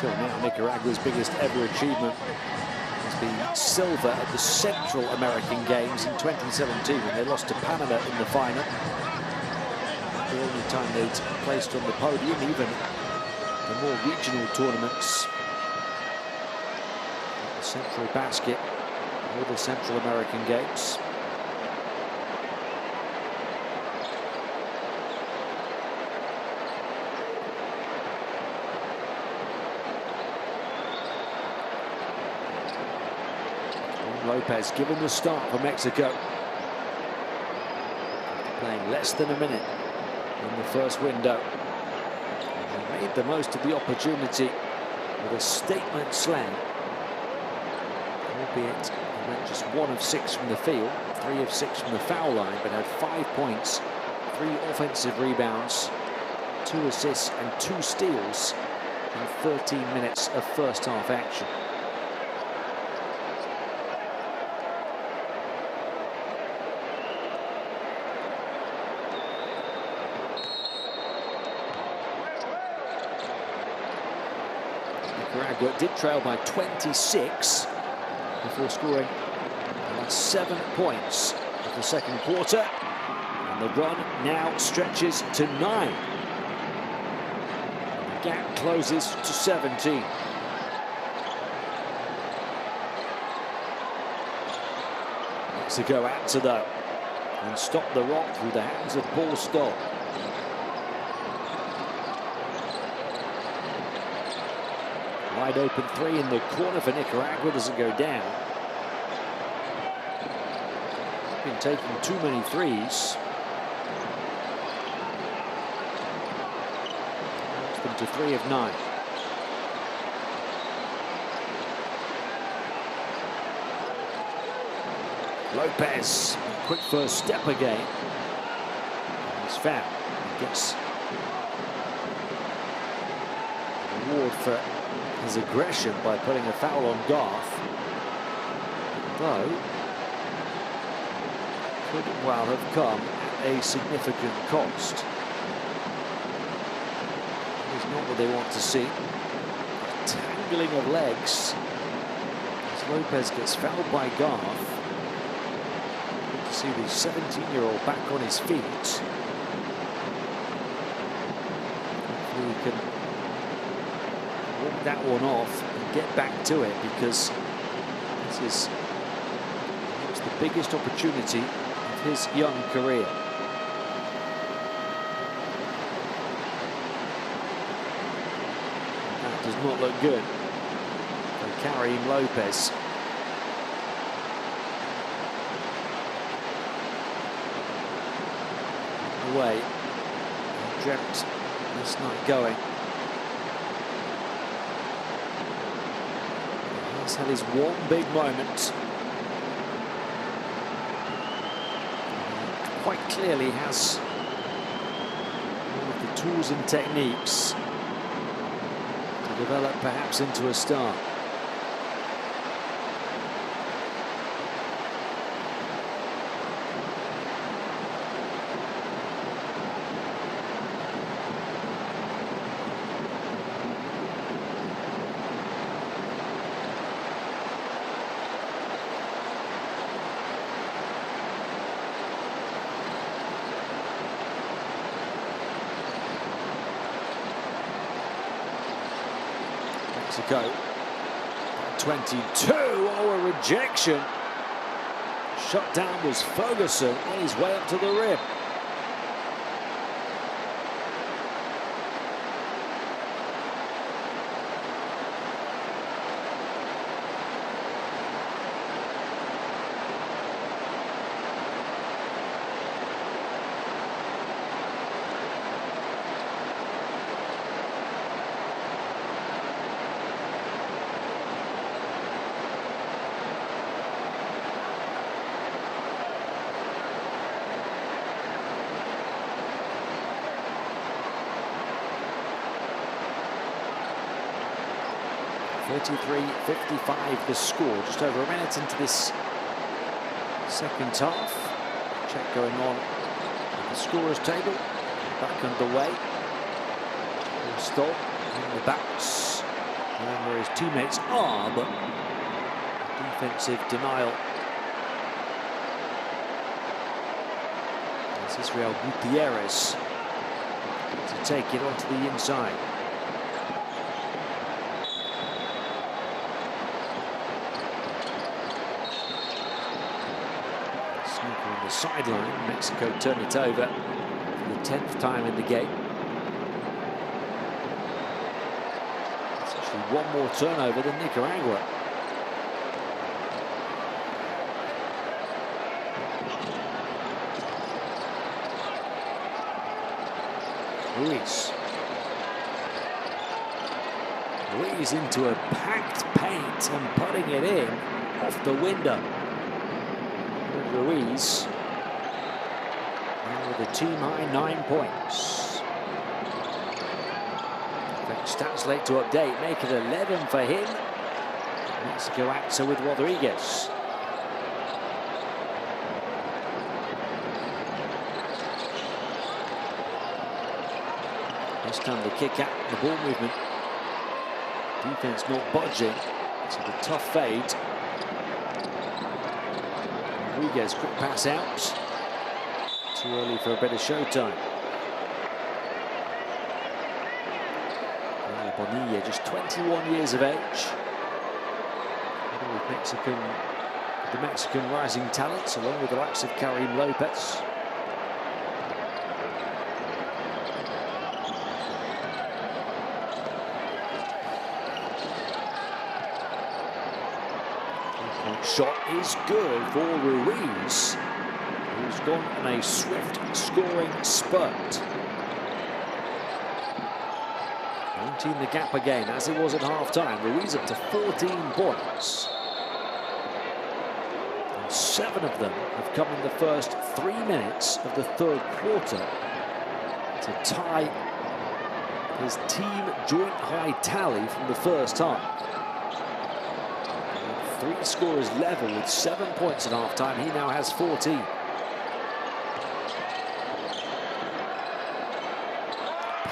Until now, Nicaragua's biggest ever achievement has been silver at the Central American Games in 2017 when they lost to Panama in the final. The only time they'd placed on the podium, even the more regional tournaments. The Central Basket or the Central American Games. Lopez given the start for Mexico. Playing less than a minute in the first window. And they made the most of the opportunity with a statement slam. Albeit he went just 1 of 6 from the field, 3 of 6 from the foul line, but had 5 points, 3 offensive rebounds, 2 assists and 2 steals in 13 minutes of first half action. Nicaragua did trail by 26 before scoring the last 7 points of the second quarter. And the run now stretches to 9. The gap closes to 17. Mexico out to though and stop the rock through the hands of Paul Stoll. Wide open 3 in the corner for Nicaragua, doesn't go down. Been taking too many threes. Takes them to 3 of 9. Lopez, quick first step again. He's fouled. He gets a reward for his aggression by putting a foul on Garth, though could well have come at a significant cost. It's not what they want to see. A tangling of legs as Lopez gets fouled by Garth. Good to see the 17-year-old back on his feet. Hopefully he can walk that one off and get back to it, because this is perhaps the biggest opportunity of his young career. That does not look good for Karim Lopez. The way he dreamt this night going. He's had his one big moment. Quite clearly has one of the tools and techniques to develop perhaps into a star. Mexico. 22. Oh, a rejection. Shut down was Ferguson on his way up to the rim. .55 the score, just over a minute into this second half. Check going on at the scorer's table. Back underway. Stop in the backs. And where his teammates are, but defensive denial. It's Israel Gutierrez to take it onto the inside. On the sideline, Mexico turn it over for the 10th time in the game. It's actually one more turnover than Nicaragua. Ruiz into a packed paint and putting it in off the window. Ruiz with a team-high 9 points. Stats late to update, make it 11 for him. Mexico answer with Rodriguez. This time the kick out, the ball movement. Defense not budging. So the tough fade. Rodriguez, quick pass out. Too early for a bit of showtime. Bonilla, just 21 years of age. With the Mexican rising talents, along with the likes of Karim Lopez. Shot is good for Ruiz, who's gone on a swift scoring spurt. 19 the gap again, as it was at half-time. Ruiz up to 14 points. And 7 of them have come in the first 3 minutes of the third quarter to tie his team joint high tally from the first half. 3 scorers level with 7 points at half-time. He now has 14.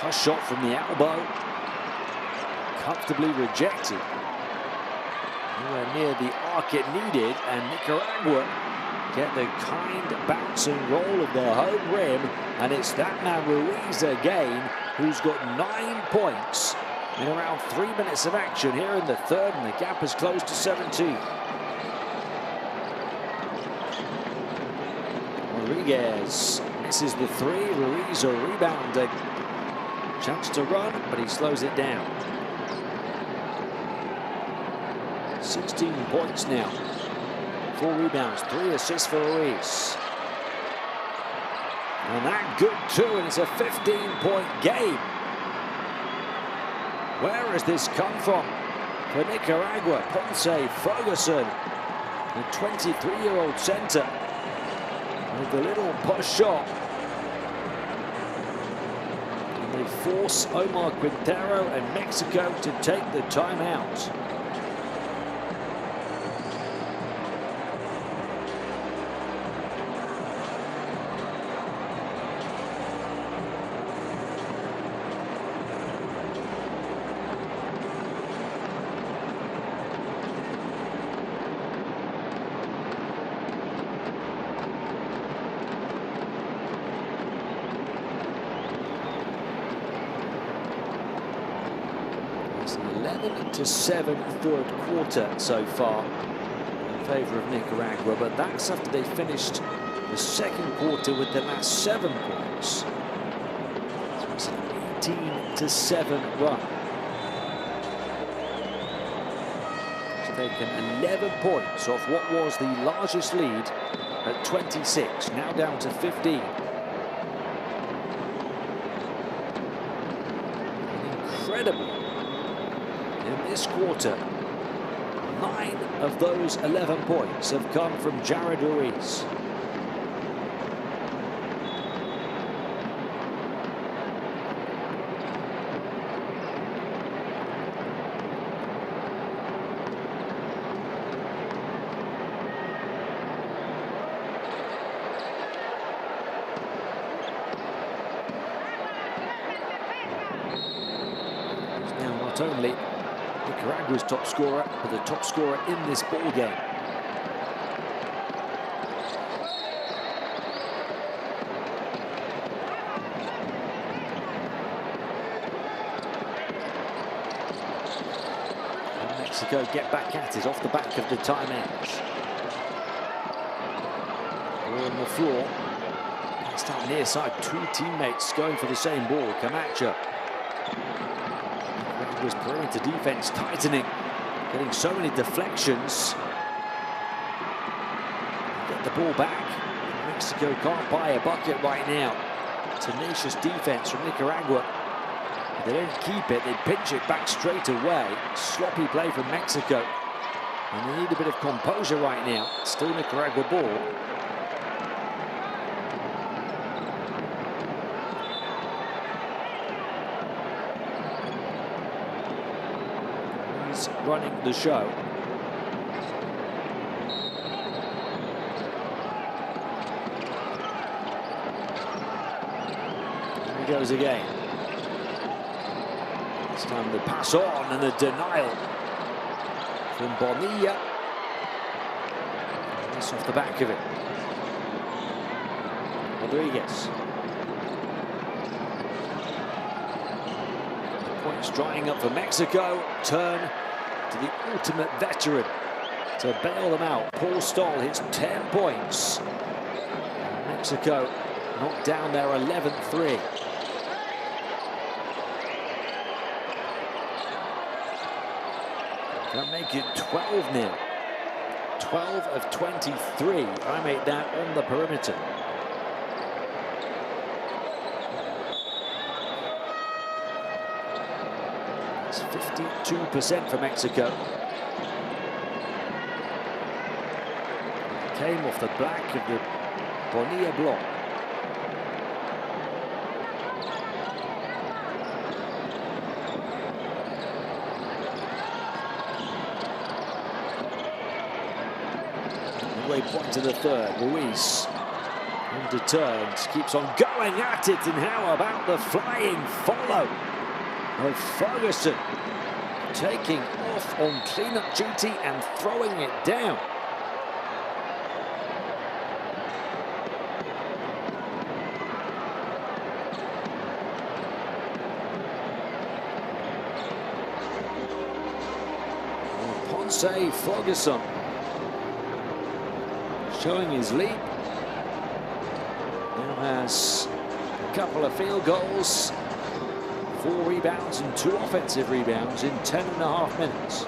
Push shot from the elbow. Comfortably rejected. Nowhere near the arc it needed, and Nicaragua get the kind bouncing roll of the home rim, and it's that man Ruiz again who's got 9 points in around 3 minutes of action here in the third, and the gap has closed to 17. Rodriguez misses the 3. Ruiz a rebound, a chance to run, but he slows it down. 16 points now. 4 rebounds, 3 assists for Ruiz. And that good too, and it's a 15-point game. Where has this come from for Nicaragua? Ponce, Ferguson, the 23-year-old center, with the little push shot. And they force Omar Quintero and Mexico to take the timeout. 11-7 third quarter so far in favour of Nicaragua, but that's after they finished the second quarter with the last 7 points. So it's an 18-7 run. It's taken 11 points off what was the largest lead at 26, now down to 15. Incredibly, in this quarter, 9 of those 11 points have come from Jared Ruiz. Not only Nicaragua's top scorer, but the top scorer in this ball game. And Mexico get back at it off the back of the timeout. Ball on the floor. Passed out near side. 2 teammates going for the same ball. Camacho. Was perimeter defense tightening, getting so many deflections. Get the ball back. Mexico can't buy a bucket right now. Tenacious defense from Nicaragua. If they don't keep it, they pinch it back straight away. Sloppy play from Mexico. And they need a bit of composure right now. Still Nicaragua ball. Running the show. Here he goes again. This time the pass on and the denial from Bonilla. And that's off the back of it. Rodriguez. The points drying up for Mexico. Turn to the ultimate veteran to bail them out. Paul Stoll hits 10 points. Mexico knocked down their 11th three. Can make it 12 now. 12 of 23. I made that on the perimeter. It's 52% for Mexico. Came off the back of the Bonilla block. Midway point to the third. Ruiz undeterred, keeps on going at it, and how about the flying follow of Ferguson, taking off on cleanup duty and throwing it down. Ponce Ferguson showing his leap. Now has a couple of field goals, 4 rebounds and 2 offensive rebounds in 10.5 minutes.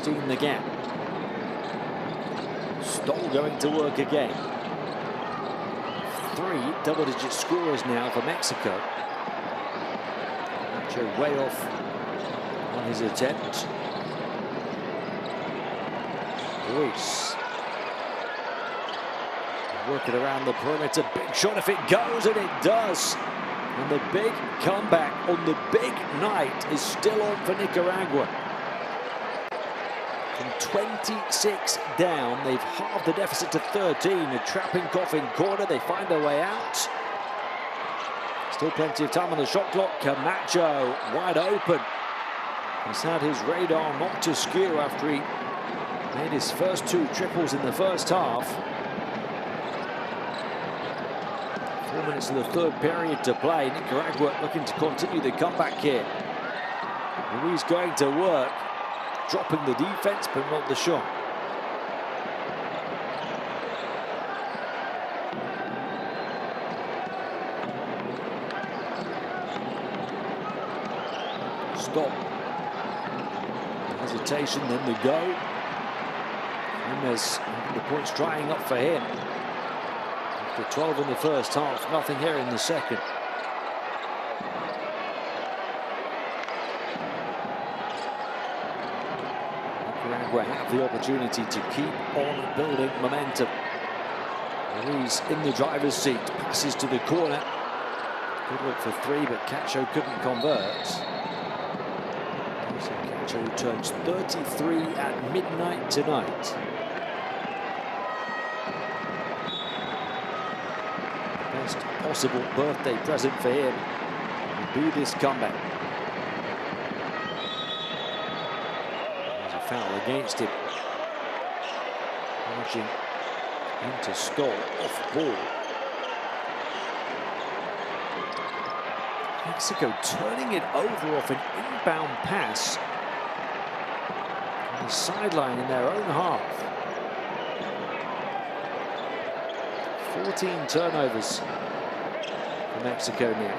In the gap. Stoll going to work again. 3 double-digit scorers now for Mexico. Nacho way off on his attempt. Ruiz working around the perimeter. Big shot if it goes, and it does. And the big comeback on the big night is still on for Nicaragua. From 26 down, they've halved the deficit to 13. A trapping coffin corner, they find their way out. Still plenty of time on the shot clock. Camacho wide open. He's had his radar knocked askew after he Made his first 2 triples in the first half. 4 minutes of the third period to play. Nicaragua looking to continue the comeback here. Ruiz going to work, dropping the defense but not the shot. Stop. Hesitation, then the go. And there's the points drying up for him. After 12 in the first half, nothing here in the second. Nicaragua have the opportunity to keep on building momentum. Ruiz in the driver's seat, passes to the corner. Good look for 3, but Cacho couldn't convert. So Cacho turns 33 at midnight tonight. Best possible birthday present for him would be this comeback. There's a foul against him. Marching into Stoll, off ball. Mexico turning it over off an inbound pass on the sideline in their own half. 14 turnovers for Mexico now.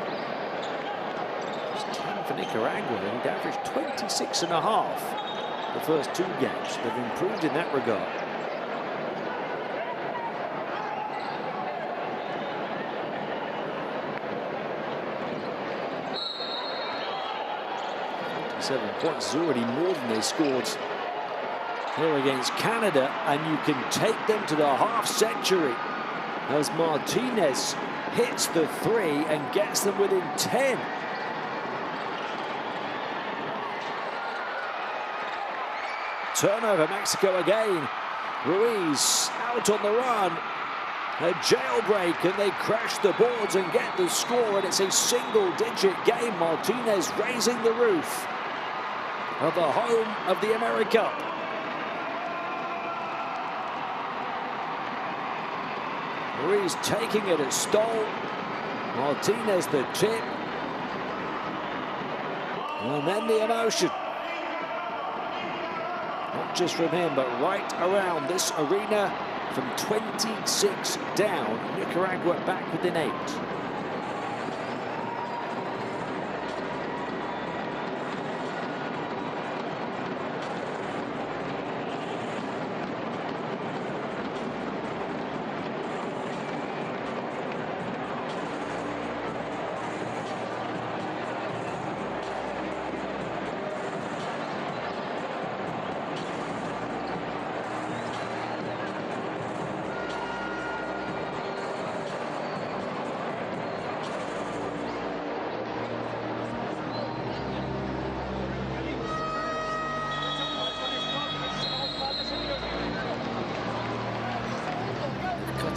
Just 10 for Nicaragua, and averaged 26.5 the first 2 games. They've improved in that regard. Points is already more than they scored here against Canada, and you can take them to the half-century as Martinez hits the 3 and gets them within 10. Turnover, Mexico again. Ruiz out on the run. A jailbreak, and they crash the boards and get the score, and it's a single-digit game. Martinez raising the roof of the home of the AmeriCup. Ruiz taking it at Stoll. Martinez the tip. And then the emotion. Not just from him, but right around this arena. From 26 down, Nicaragua back within 8.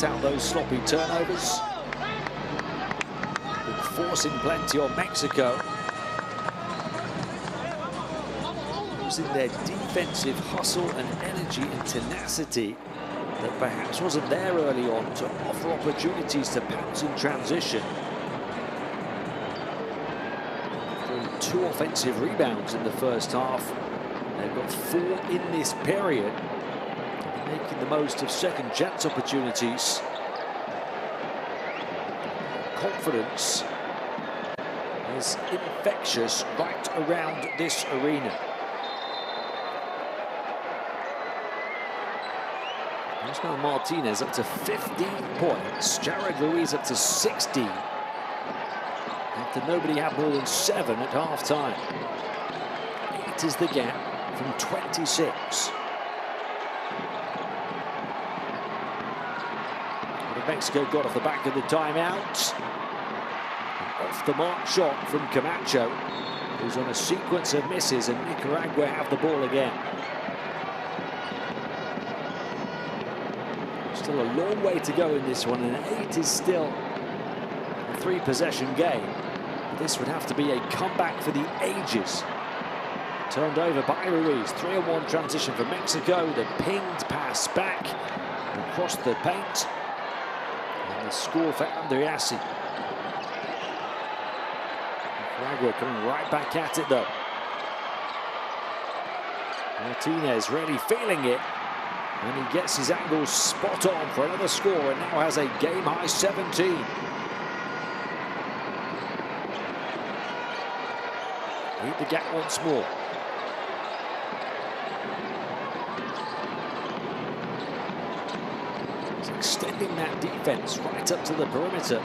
Out those sloppy turnovers, been forcing plenty on Mexico, using their defensive hustle and energy and tenacity that perhaps wasn't there early on to offer opportunities to pounce in transition. 2 offensive rebounds in the first half. They've got 4 in this period. Making the most of second chance opportunities. Confidence is infectious right around this arena. There's now Martinez up to 15 points. Jared Ruiz up to 16. After nobody had more than 7 at halftime. 8 is the gap from 26. Mexico got off the back of the timeout. An off-the-mark shot from Camacho, who's on a sequence of misses, and Nicaragua have the ball again. Still a long way to go in this one, and 8 is still a 3-possession game. This would have to be a comeback for the ages Turned over by Ruiz. 3-on-1 transition for Mexico. The pinged pass back across the paint. And the score for Andriassi. Nicaragua coming right back at it though. Martinez really feeling it. And he gets his angles spot on for another score and now has a game-high 17. Lead the gap once more. He's extending that defense right up to the perimeter.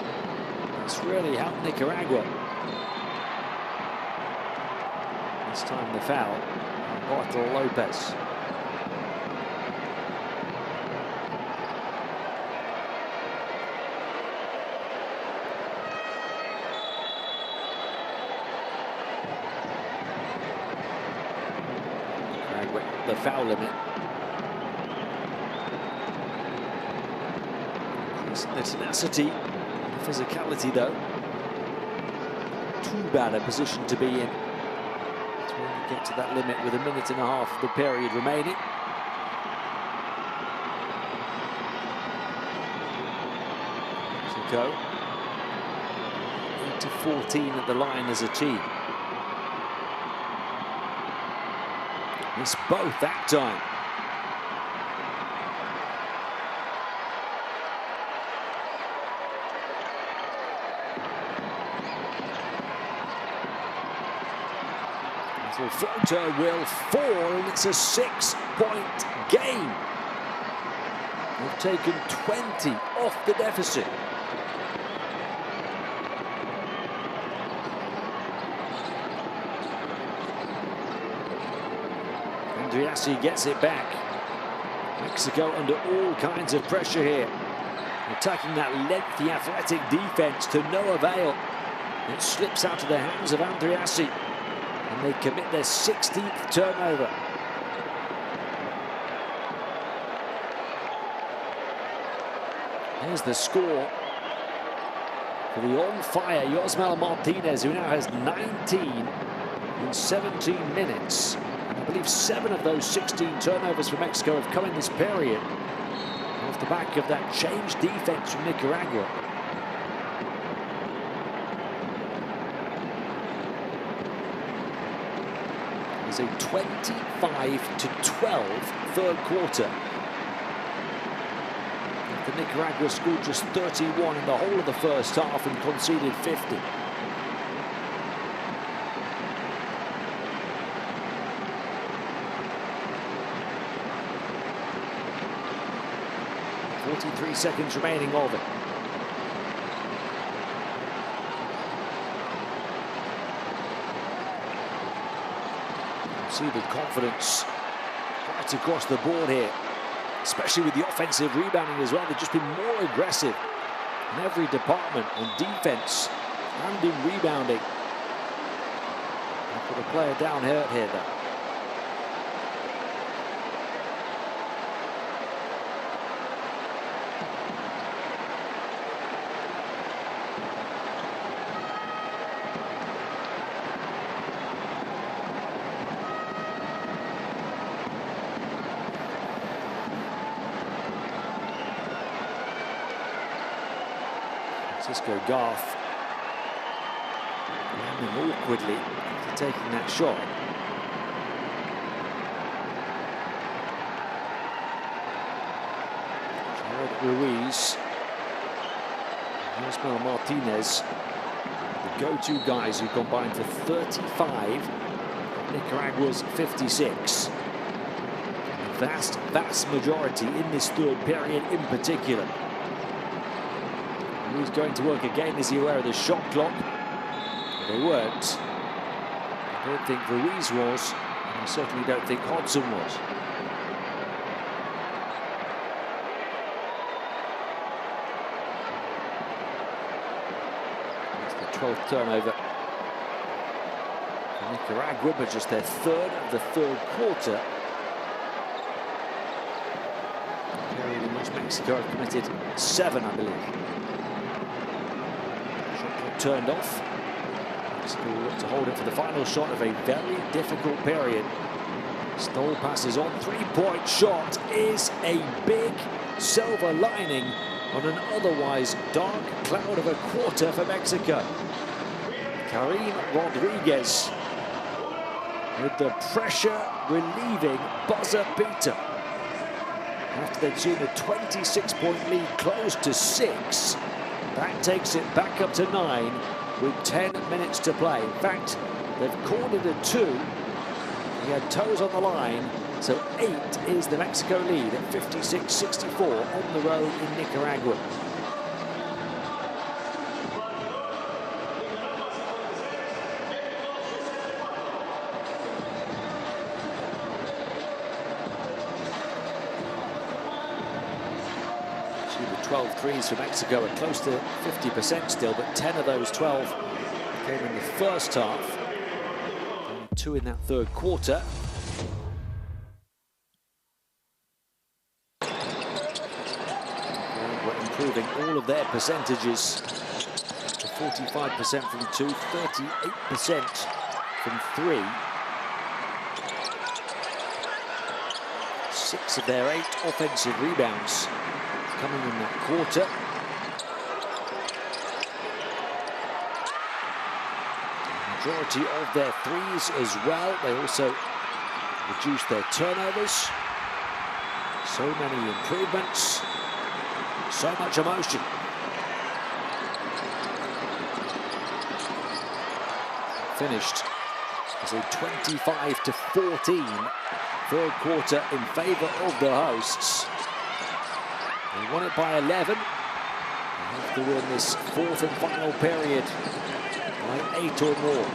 That's really helped Nicaragua. This time the foul. Bartol Lopez. The foul limit. Increasing the tenacity, the physicality though. Too bad a position to be in. To only get to that limit with 1.5 minutes of the period remaining. Mexico 8-14 at the line as a team. Missed both that time. Little floater will fall, and it's a 6-point game. They've taken 20 off the deficit. Andriassi gets it back. Mexico under all kinds of pressure here. Attacking that lengthy athletic defense to no avail. It slips out of the hands of Andriassi. And they commit their 16th turnover. Here's the score for the on-fire Yosmel Martinez, who now has 19 in 17 minutes. I believe 7 of those 16 turnovers for Mexico have come in this period. Off the back of that changed defense from Nicaragua. It's a 25-12 third quarter. The Nicaragua scored just 31 in the whole of the first half and conceded 50. .43 seconds remaining of it. See the confidence right across the board here, especially with the offensive rebounding as well. They've just been more aggressive in every department, on defense and in rebounding. They've got a player down hurt here though. Francisco Garth landing awkwardly after taking that shot. Ruiz, Yosmel Martinez, the go-to guys who combined for 35, Nicaragua's 56. The vast majority in this third period in particular. He's going to work again. Is he aware of the shot clock? They weren't. I don't think Ruiz was, and I certainly don't think Hodson was. It's the 12th turnover for Nicaragua, but just their third of the third quarter. A period in which Mexico have committed 7, I believe. Turned off. Mexico will look to hold it for the final shot of a very difficult period. Stoll passes on, three-point shot is a big silver lining on an otherwise dark cloud of a quarter for Mexico. Karim Rodriguez with the pressure relieving buzzer beater. After they'd seen a 26-point lead close to 6, that takes it back up to 9 with 10 minutes to play. In fact, they've called it a 2. He had toes on the line, so 8 is the Mexico lead at 56-64 on the road in Nicaragua. The 12 threes for Mexico are close to 50% still, but 10 of those 12 came in the first half. Only 2 in that third quarter. Improving all of their percentages to 45% from 2, 38% from 3. 6 of their 8 offensive rebounds coming in that quarter. The majority of their threes as well. They also reduced their turnovers. So many improvements. So much emotion. Finished as a 25-14 third quarter in favor of the hosts. They won it by 11. They have to win this fourth and final period by 8 or more.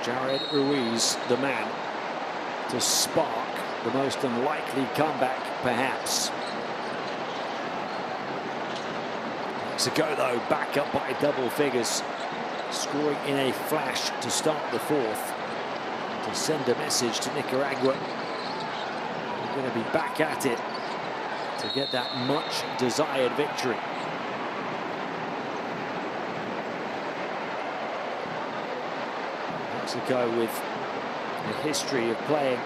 Jared Ruiz, the man to spark the most unlikely comeback, perhaps. Mexico, though, back up by double figures, scoring in a flash to start the fourth, to send a message to Nicaragua. We're going to be back at it to get that much desired victory. Mexico with a history of playing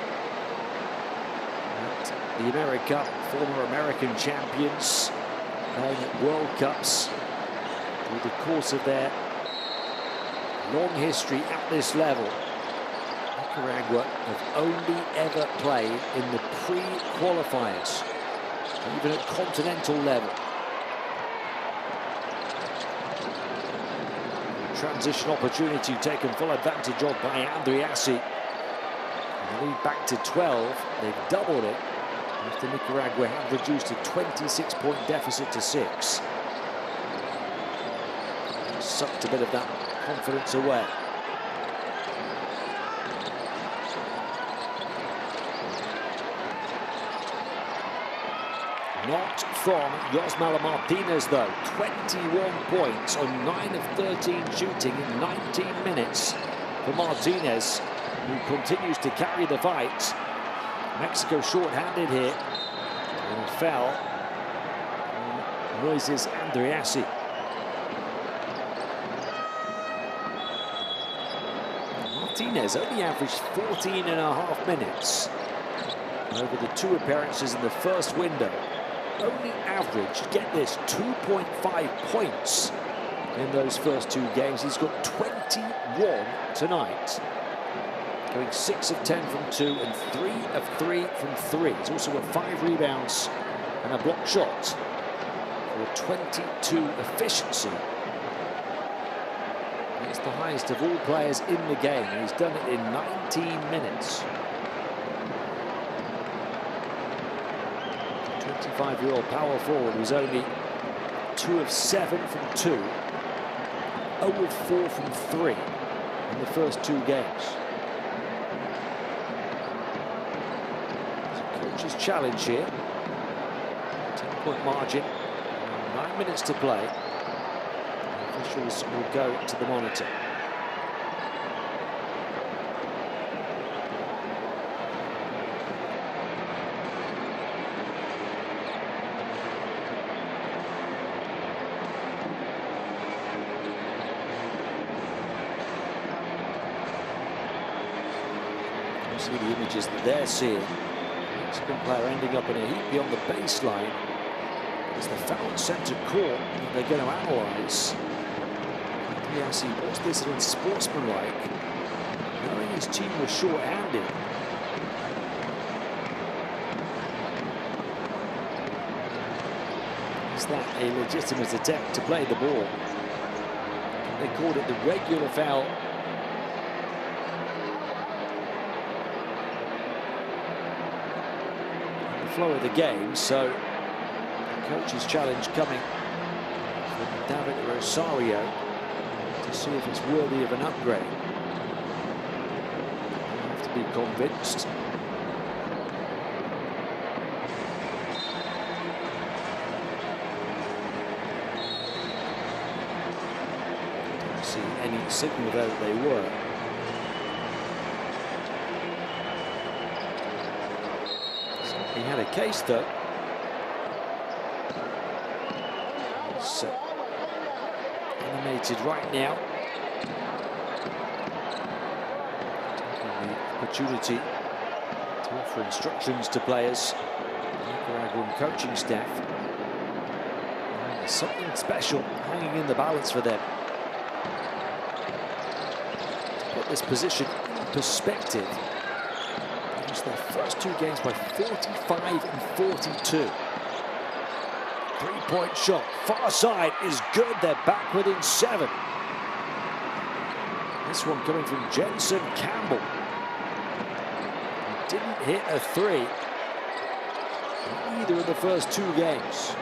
at the AmeriCup, former American champions, playing at World Cups through the course of their long history at this level. Nicaragua have only ever played in the pre-qualifiers, even at continental level. Transition opportunity taken full advantage of by Andriassi. And the lead back to 12. They've doubled it after Nicaragua have reduced a 26-point deficit to 6. Sucked a bit of that confidence away. Not from Yosmala Martinez, though. 21 points on 9 of 13 shooting in 19 minutes for Martinez, who continues to carry the fight. Mexico short-handed here. And a foul on Moises Andriassi. Martinez only averaged 14.5 minutes over the 2 appearances in the first window. Only averaged, get this, 2.5 points in those first 2 games. He's got 21 tonight. Going 6 of 10 from 2 and 3 of 3 from 3. He's also got 5 rebounds and a block shot for a 22 efficiency. It's the highest of all players in the game. He's done it in 19 minutes. 25-year-old power forward was only 2 of 7 from 2, 0 of 4 from 3 in the first 2 games. Coach's challenge here. 10-point margin. 9 minutes to play. The officials will go to the monitor. See the images that they're seeing. Mexican player ending up in a heap beyond the baseline. It's the foul centre court that they're going to analyse. Yes, was this unsportsmanlike? Knowing his team was short-handed. Is that a legitimate attempt to play the ball? They called it the regular foul. Flow of the game, so the coach's challenge coming from David Rosario to see if it's worthy of an upgrade. You have to be convinced. Don't see any signal there that they were. He had a case though. It's animated right now. Taking the opportunity to offer instructions to players. The Nicaraguan coaching staff. And there's something special hanging in the balance for them. To put this position in perspective. Their first 2 games by 45 and 42. 3-point shot, far side is good. They're back within 7. This one coming from Jensen Campbell. He didn't hit a 3 in either of the first 2 games.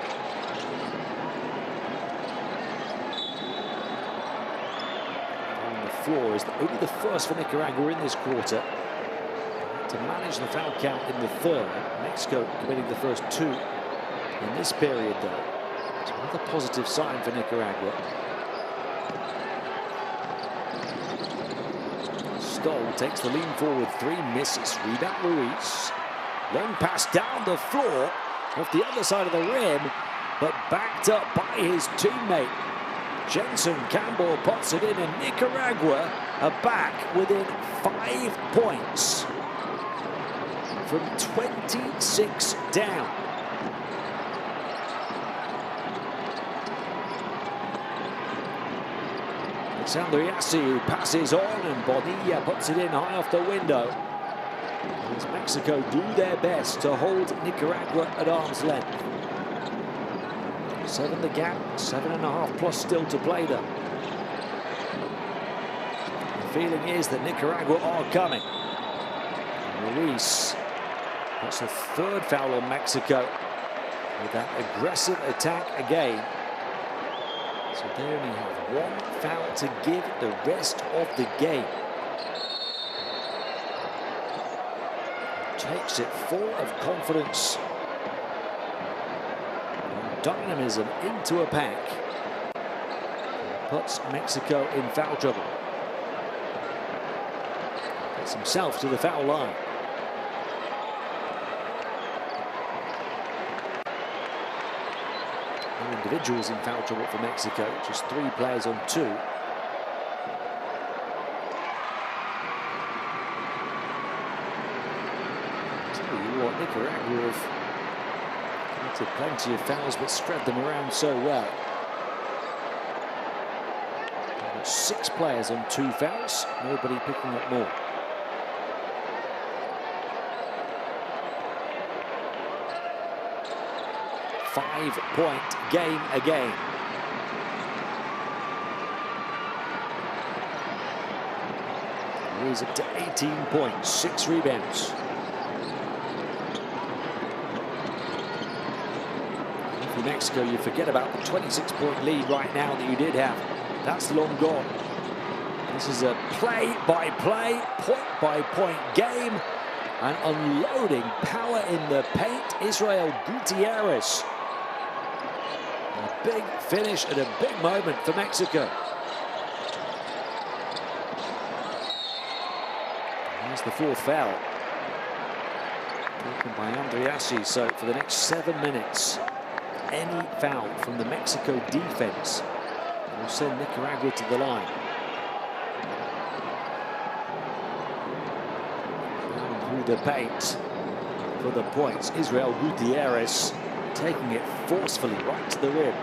On the floor is only the first for Nicaragua in this quarter. To manage the foul count in the 3rd. Mexico committing the first 2 in this period, though. It's another positive sign for Nicaragua. Stoll takes the lean forward 3, misses. Rebound Ruiz. Long pass down the floor off the other side of the rim, but backed up by his teammate. Jensen Campbell puts it in, and Nicaragua are back within 5 points. From 26 down. Alexander Yassi, who passes on, and Bonilla puts it in high off the window. As Mexico do their best to hold Nicaragua at arm's length. 7 the gap, 7.5 plus still to play though. The feeling is that Nicaragua are coming. Ruiz. That's the 3rd foul on Mexico with that aggressive attack again. So they only have 1 foul to give the rest of the game. Takes it full of confidence and dynamism into a pack. Puts Mexico in foul trouble. Gets himself to the foul line. Individuals in foul trouble for Mexico, just 3 players on 2. Tell you what, Nicaragua have committed plenty of fouls but spread them around so well. They've got 6 players on 2 fouls, nobody picking up more. Five-point game again. He's up to 18 points, 6 rebounds. For Mexico, you forget about the 26-point lead right now that you did have. That's long gone. This is a play-by-play, point-by-point game. And unloading power in the paint, Israel Gutierrez. A big finish at a big moment for Mexico. There's the 4th foul. Taken by Andriassi. So for the next 7 minutes, any foul from the Mexico defense will send Nicaragua to the line. The paint for the points. Israel Gutierrez taking it forcefully right to the rim.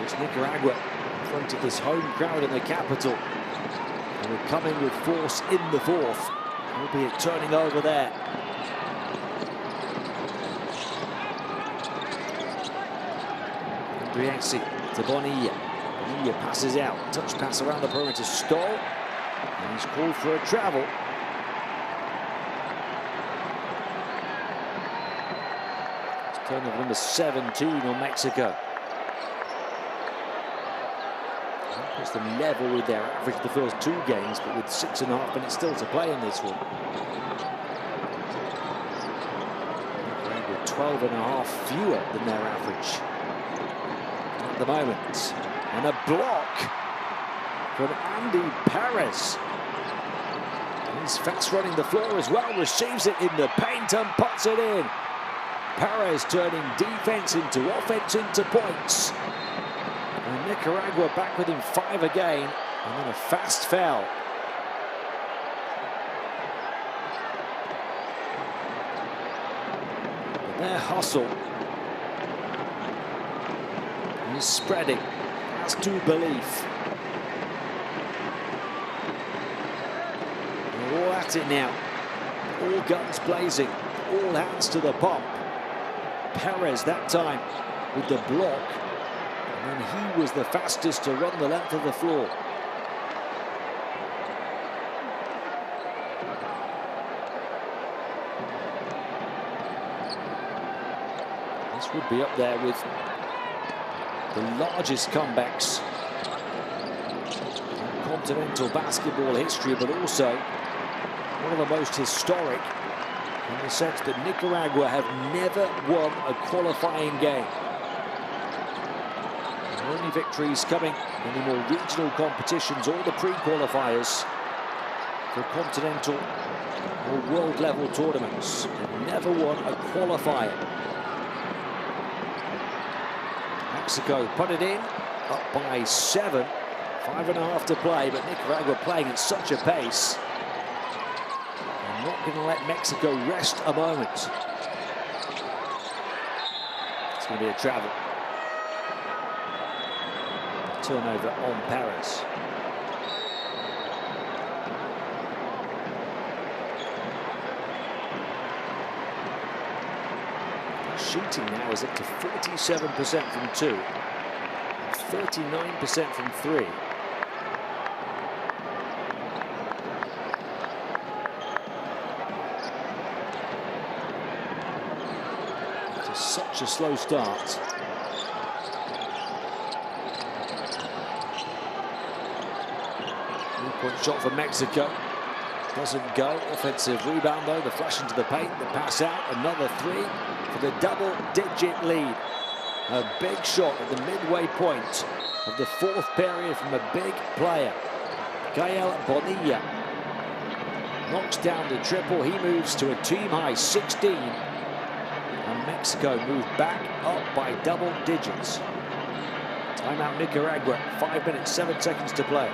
It's Nicaragua in front of this home crowd in the capital. And we're coming with force in the 4th. Albeit turning over there. Andriassi to Bonilla. Bonilla passes out. Touch pass around the perimeter. Stoll. And he's called for a travel. It's turnover number 17 on Mexico. That puts them level with their average the first 2 games, but with 6.5 minutes still to play in this one. 12.5 fewer than their average at the moment. And a block from Andy Perez. He's fast running the floor as well, receives it in the paint and puts it in. Perez turning defense into offense into points. And Nicaragua back within 5 again, and then a fast foul. But their hustle is spreading. That's to belief. They're all at it now. All guns blazing. All hands to the pump. Perez that time with the block. And he was the fastest to run the length of the floor. This would be up there with the largest comebacks in continental basketball history, but also one of the most historic in the sense that Nicaragua have never won a qualifying game. The only victories coming in the more regional competitions or the pre-qualifiers for continental or world level tournaments. They've never won a qualifier. Mexico put it in, up by 7, 5.5 to play, but Nicaragua playing at such a pace. They're not going to let Mexico rest a moment. It's going to be a travel. Turnover on Perez. Shooting now is up to 47% from 2, 39% from 3. It's such a slow start. Three-point shot for Mexico. Doesn't go. Offensive rebound though. The flash into the paint. The pass out. Another 3 for the double-digit lead. A big shot at the midway point of the 4th period from a big player. Gael Bonilla knocks down the triple. He moves to a team-high 16. And Mexico move back up by double digits. Timeout Nicaragua. 5 minutes, 7 seconds to play.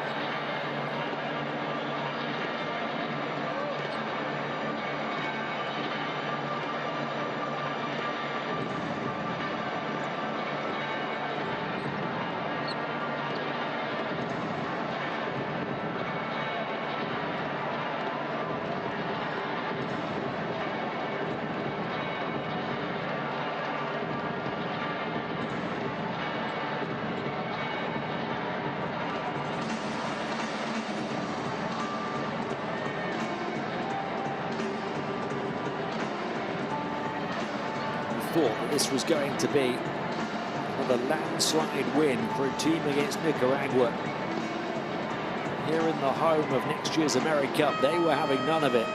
thought that this was going to be another landslide win for a team against Nicaragua. Here in the home of next year's AmeriCup, they were having none of it.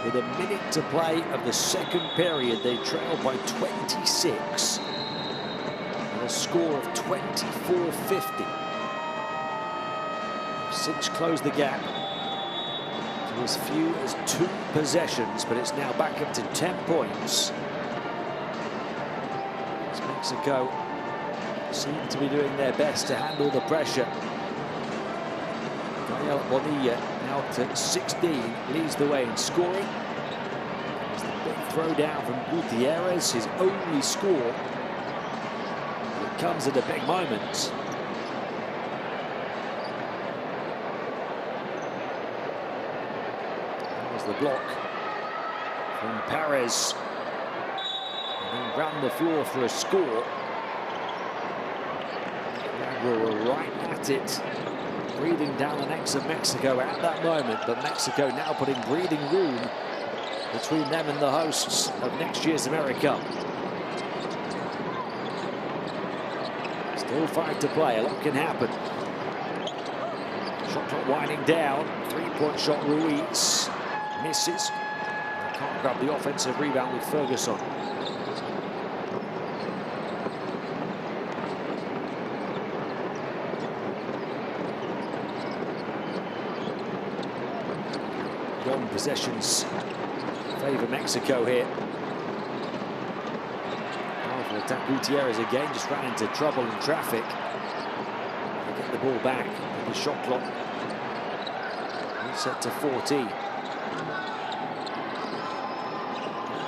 With a minute to play of the second period, they trailed by 26 and a score of 24-50. They've since closed the gap to as few as 2 possessions, but it's now back up to 10 points. As Mexico seem to be doing their best to handle the pressure. Bonilla now to 16, leads the way in scoring. There's the big throw down from Gutierrez, his only score. It comes at a big moment. There's the block from Perez. And then ran the floor for a score. We were right at it, breathing down the necks of Mexico at that moment, but Mexico now putting breathing room between them and the hosts of next year's AmeriCup. Still 5 to play, a lot can happen. Shot clock winding down, 3-point shot Ruiz, misses. Can't grab the offensive rebound with Ferguson. Long possessions favor Mexico here. Powerful attack. Gutierrez again just ran into trouble in traffic. They get the ball back. The shot clock reset to 14.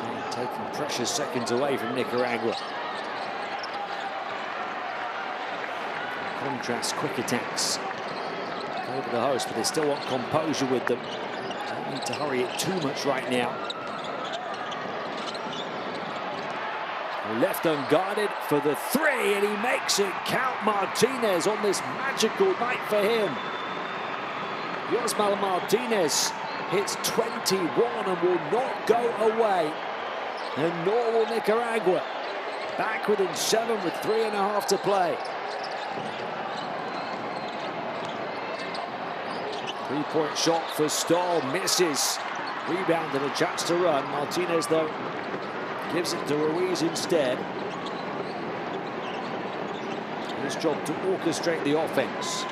And taking precious seconds away from Nicaragua. In contrast, quick attacks over the host, but they still want composure with them. Don't need to hurry it too much right now. Left unguarded for the 3, and he makes it count. Martinez on this magical night for him. Yosmal Martinez hits 21 and will not go away. And nor will Nicaragua. Back within 7 with 3.5 to play. 3-point shot for Stoll, misses. Rebound and a chance to run. Martinez, though, gives it to Ruiz instead. His job to orchestrate the offense.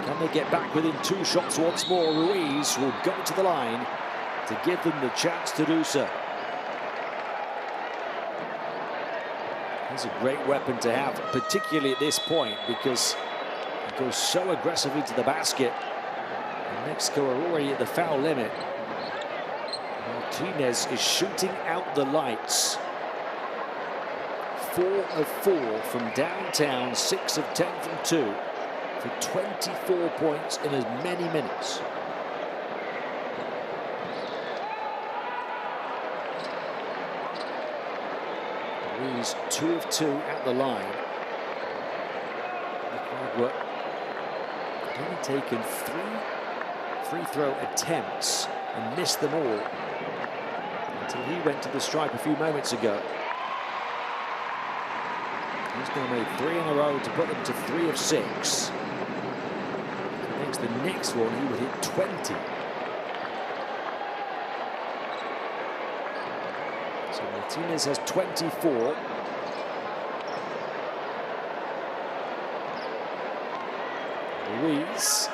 Can they get back within 2 shots once more? Ruiz will go to the line to give them the chance to do so. He's a great weapon to have, particularly at this point, because he goes so aggressively to the basket. And Mexico are already at the foul limit. Martinez is shooting out the lights. 4 of 4 from downtown, 6 of 10 from 2 for 24 points in as many minutes. Ruiz 2 of 2 at the line. Nicaragua only taken 3 free throw attempts and missed them all until he went to the stripe a few moments ago. He's now made 3 in a row to put them to 3 of 6. If he makes the next one, he would hit 20. So Martinez has 24. Ruiz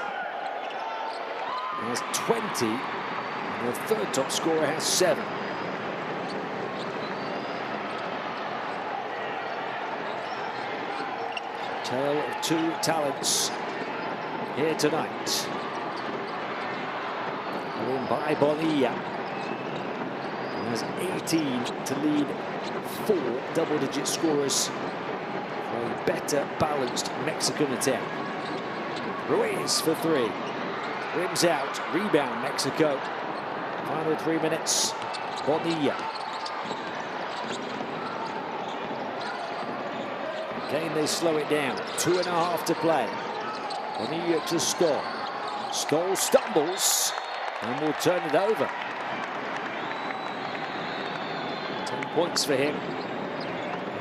has 20, and the third top scorer has 7. Tale of 2 talents here tonight. Won by Bonilla. He has 18 to lead 4 double-digit scorers for a better balanced Mexican attack. Ruiz for 3. Rims out, rebound Mexico. Final 3 minutes, Bonilla. Again, they slow it down. 2.5 to play. Bonilla to Stoll. Stoll stumbles and will turn it over. 10 points for him.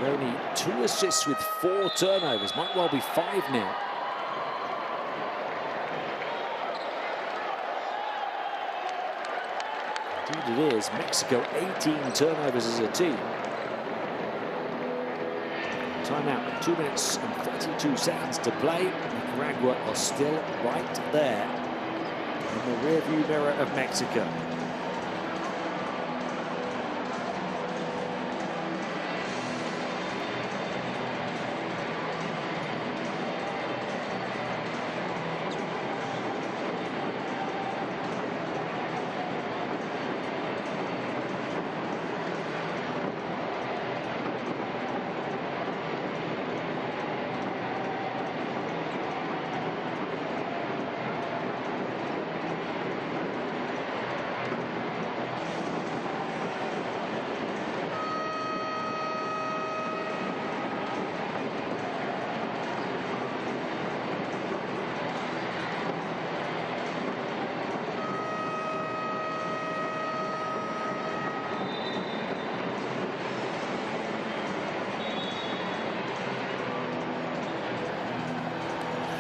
Only 2 assists with 4 turnovers. Might well be 5 now. Indeed it is. Mexico 18 turnovers as a team. Timeout, 2 minutes and 32 seconds to play. Nicaragua are still right there in the rearview mirror of Mexico.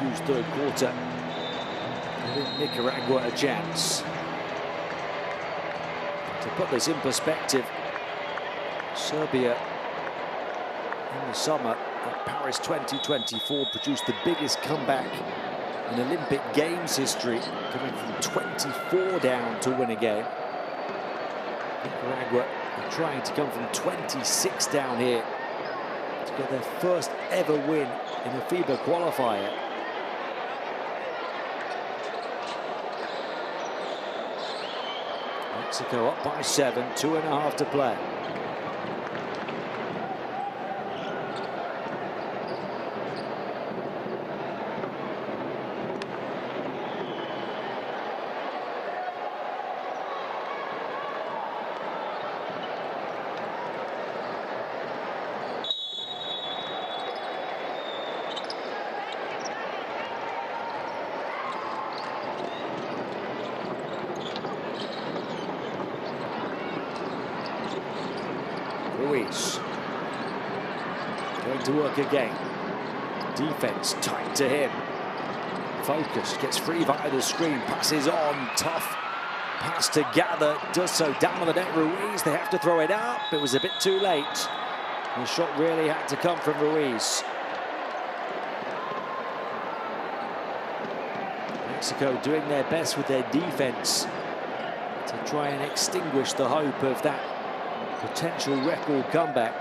Huge third quarter, giving Nicaragua a chance. To put this in perspective, Serbia in the summer at Paris 2024 produced the biggest comeback in Olympic Games history, coming from 24 down to win a game. Nicaragua are trying to come from 26 down here to get their first ever win in a FIBA qualifier. Mexico up by 7, 2.5 to play. Ruiz going to work again. Defense tight to him. Focus, gets free via the screen, passes on, tough pass to gather, does so down on the net. Ruiz, they have to throw it up. It was a bit too late. The shot really had to come from Ruiz. Mexico doing their best with their defense to try and extinguish the hope of that potential record comeback.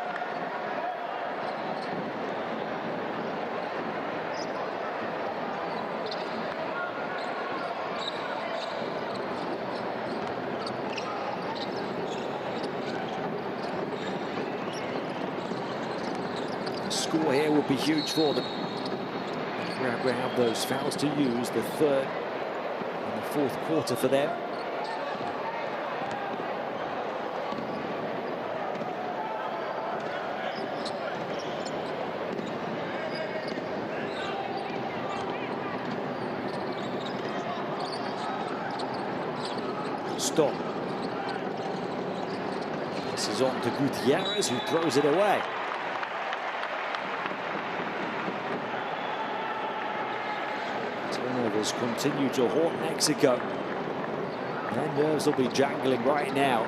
The score here will be huge for them. Nicaragua have those fouls to use, the third and the fourth quarter for them. Stop. This is on to Gutierrez, who throws it away. Turnovers continue to haunt Mexico. Their nerves will be jangling right now.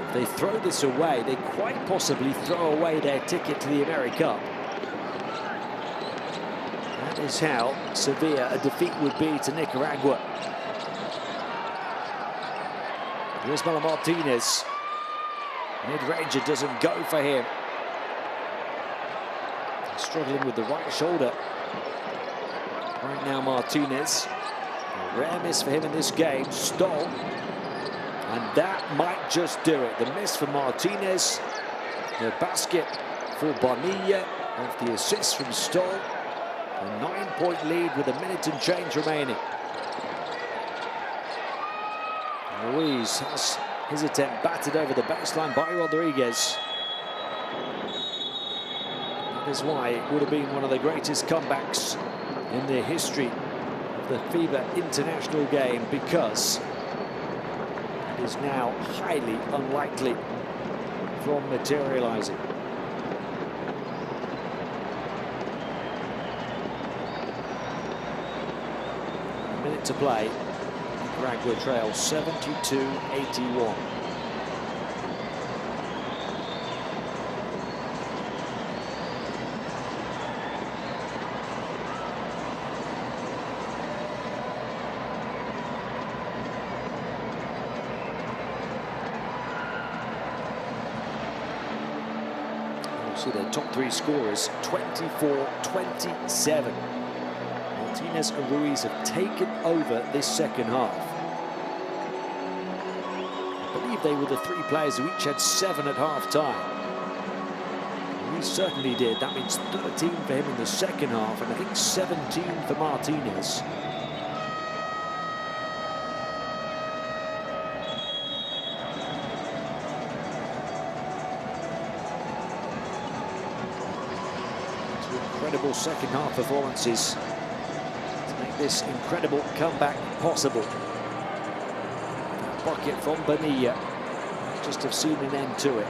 If they throw this away, they quite possibly throw away their ticket to the AmeriCup. That is how severe a defeat would be to Nicaragua. Here's Martinez. Mid-ranger doesn't go for him. Struggling with the right shoulder. Right now, Martinez. A rare miss for him in this game. Stoll. And that might just do it. The miss for Martinez. The basket for Bonilla. Off the assist from Stoll. A 9-point lead with a minute and change remaining. Ruiz has his attempt batted over the baseline by Rodriguez. That is why it would have been one of the greatest comebacks in the history of the FIBA international game, because it is now highly unlikely from materializing. minute to play. Nicaragua trail 72-81. See their top three scorers, 24-27. Martinez and Ruiz have taken over this second half. I believe they were the three players who each had 7 at half-time. Ruiz certainly did. That means 13 for him in the second half, and I think 17 for Martinez. Incredible second half performances to make this incredible comeback possible. That bucket from Bonilla just have seen an end to it.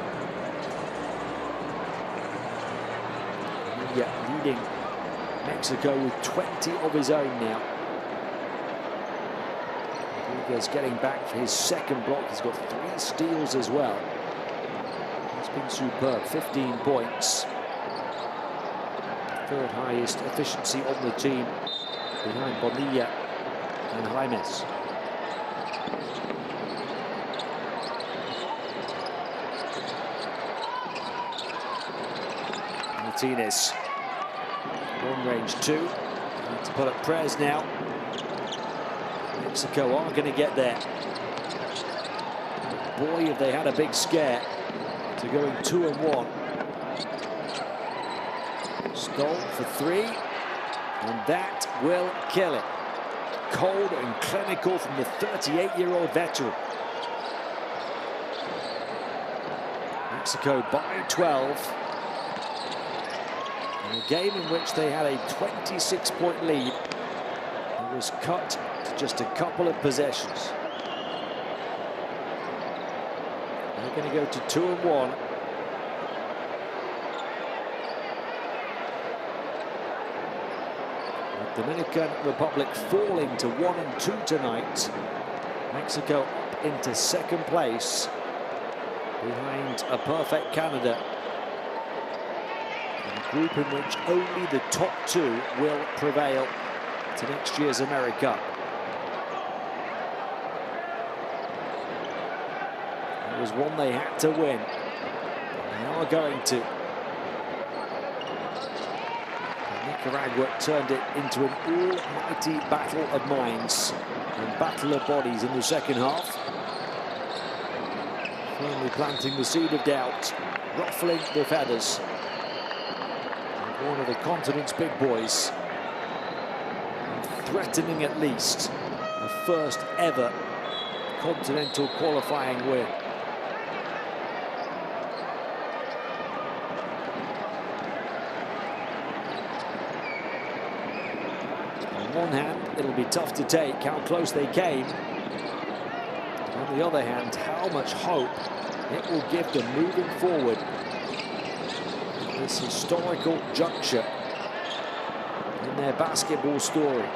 Bonilla leading Mexico with 20 of his own now. Rodriguez getting back for his second block. He's got 3 steals as well. It's been superb, 15 points. Third highest efficiency on the team, behind Bonilla and Jaimes. Martinez, long range 2. Need to put up prayers now. Mexico are going to get there. Boy, have they had a big scare to going 2-1. Stole for 3, and that will kill it. Cold and clinical from the 38-year-old veteran. Mexico by 12. In a game in which they had a 26-point lead, it was cut to just a couple of possessions. They're going to go to 2-1. Dominican Republic falling to 1-2 tonight. Mexico up into second place behind a perfect Canada. In a group in which only the top 2 will prevail to next year's AmeriCup. It was one they had to win. They are going to. Nicaragua turned it into an almighty battle of minds and battle of bodies in the second half. Firmly planting the seed of doubt, ruffling the feathers. And one of the continent's big boys, and threatening at least a first ever continental qualifying win. On one hand, it'll be tough to take how close they came. On the other hand, how much hope it will give them moving forward. This historical juncture in their basketball story.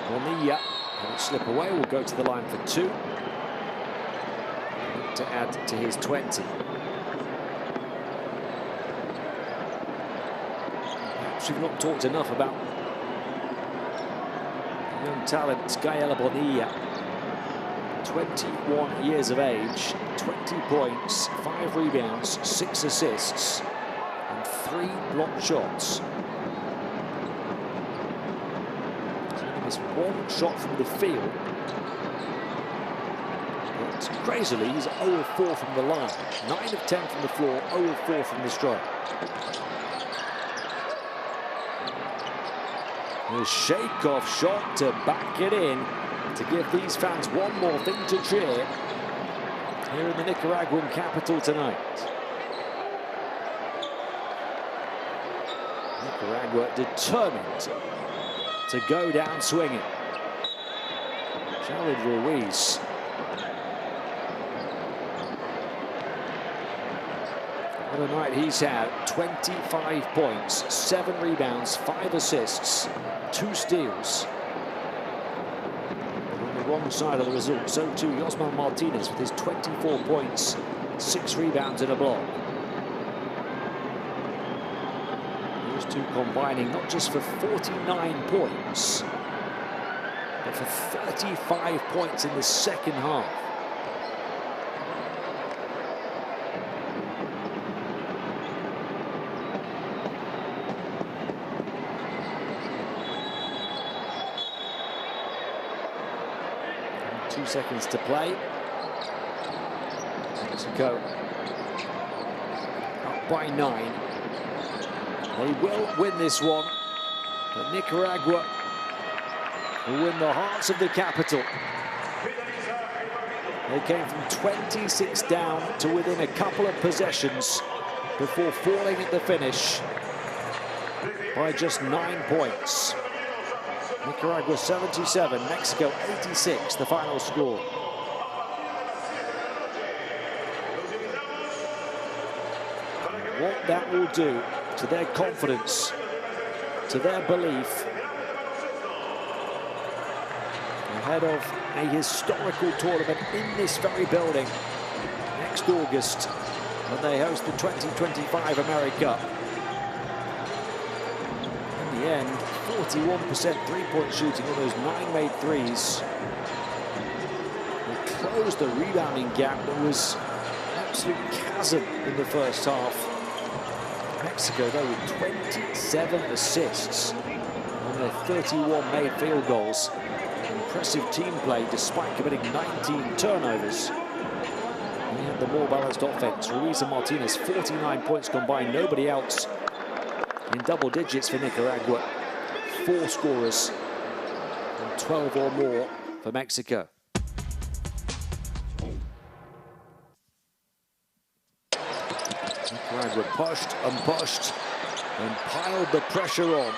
Bonilla will slip away, will go to the line for 2. To add to his 20. We've not talked enough about young talent Gael Bonilla. 21 years of age, 20 points, 5 rebounds, 6 assists, and 3 blocked shots. He's only missed 1 shot from the field. But crazily, he's 0 of 4 from the line, 9 of 10 from the floor, 0 of 4 from the stripe. A shake-off shot to back it in, to give these fans one more thing to cheer here in the Nicaraguan capital tonight. Nicaragua determined to go down swinging. Jared Ruiz What a night he's had. 25 points, 7 rebounds, 5 assists, 2 steals. On the wrong side of the result, so too Josman Martinez with his 24 points, 6 rebounds and a block. Those two combining not just for 49 points, but for 35 points in the second half. And 2 seconds to play. Mexico up by 9. They will win this one, but Nicaragua will win the hearts of the capital. They came from 26 down to within a couple of possessions before falling at the finish by just 9 points. Nicaragua 77, Mexico 86, the final score. What that will do to their confidence, to their belief, ahead of a historical tournament in this very building next August when they host the 2025 AmeriCup. In the end, 41% three-point shooting on those 9 made threes. They closed the rebounding gap that was an absolute chasm in the first half. Mexico, though, with 27 assists on their 31 made field goals. Impressive team play despite committing 19 turnovers. They had the more balanced offense. Ruiz and Martinez, 49 points combined. Nobody else in double digits for Nicaragua. 4 scorers and 12 or more for Mexico. Nicaragua pushed and piled the pressure on,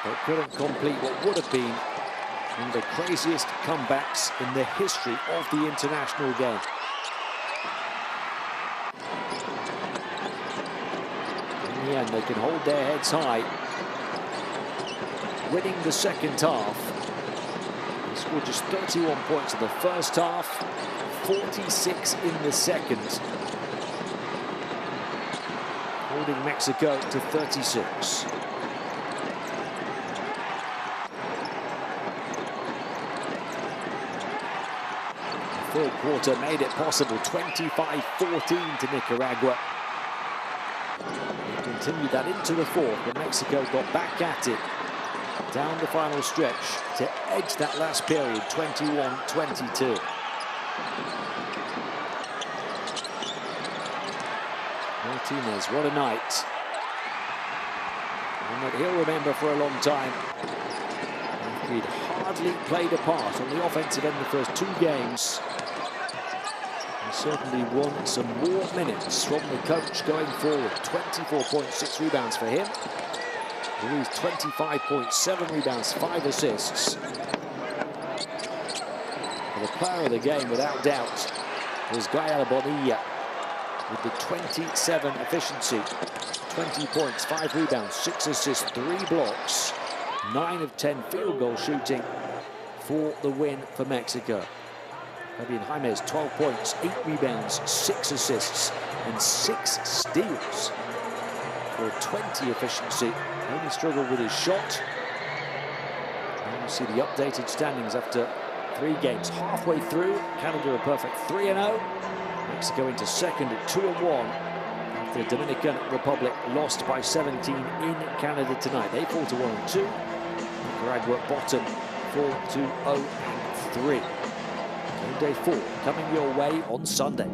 but couldn't complete what would have been one of the craziest comebacks in the history of the international game. In the end, they can hold their heads high, winning the second half. They scored just 31 points in the first half, 46 in the second, holding Mexico to 36. The third quarter made it possible, 25-14 to Nicaragua. They continued that into the fourth, but Mexico got back at it down the final stretch to edge that last period, 21-22. Martinez, what a night. One that he'll remember for a long time. He'd hardly played a part on the offensive end the first 2 games. And certainly won some more minutes from the coach going forward. 24 points, 6 rebounds for him. Ruiz 25 points, 7 rebounds, 5 assists. But the player of the game, without doubt, was Gael Bonilla, with the 27 efficiency, 20 points, 5 rebounds, 6 assists, 3 blocks, 9 of 10 field goal shooting for the win for Mexico. Fabian Jaimez, 12 points, 8 rebounds, 6 assists, and 6 steals for a 20 efficiency. Only struggled with his shot. And you see the updated standings after 3 games. Halfway through, Canada a perfect 3-0. Mexico into second at 2-1 after the Dominican Republic lost by 17 in Canada tonight. They fall to 1-2. Nicaragua bottom 4-2-0-3. Game day 4 coming your way on Sunday.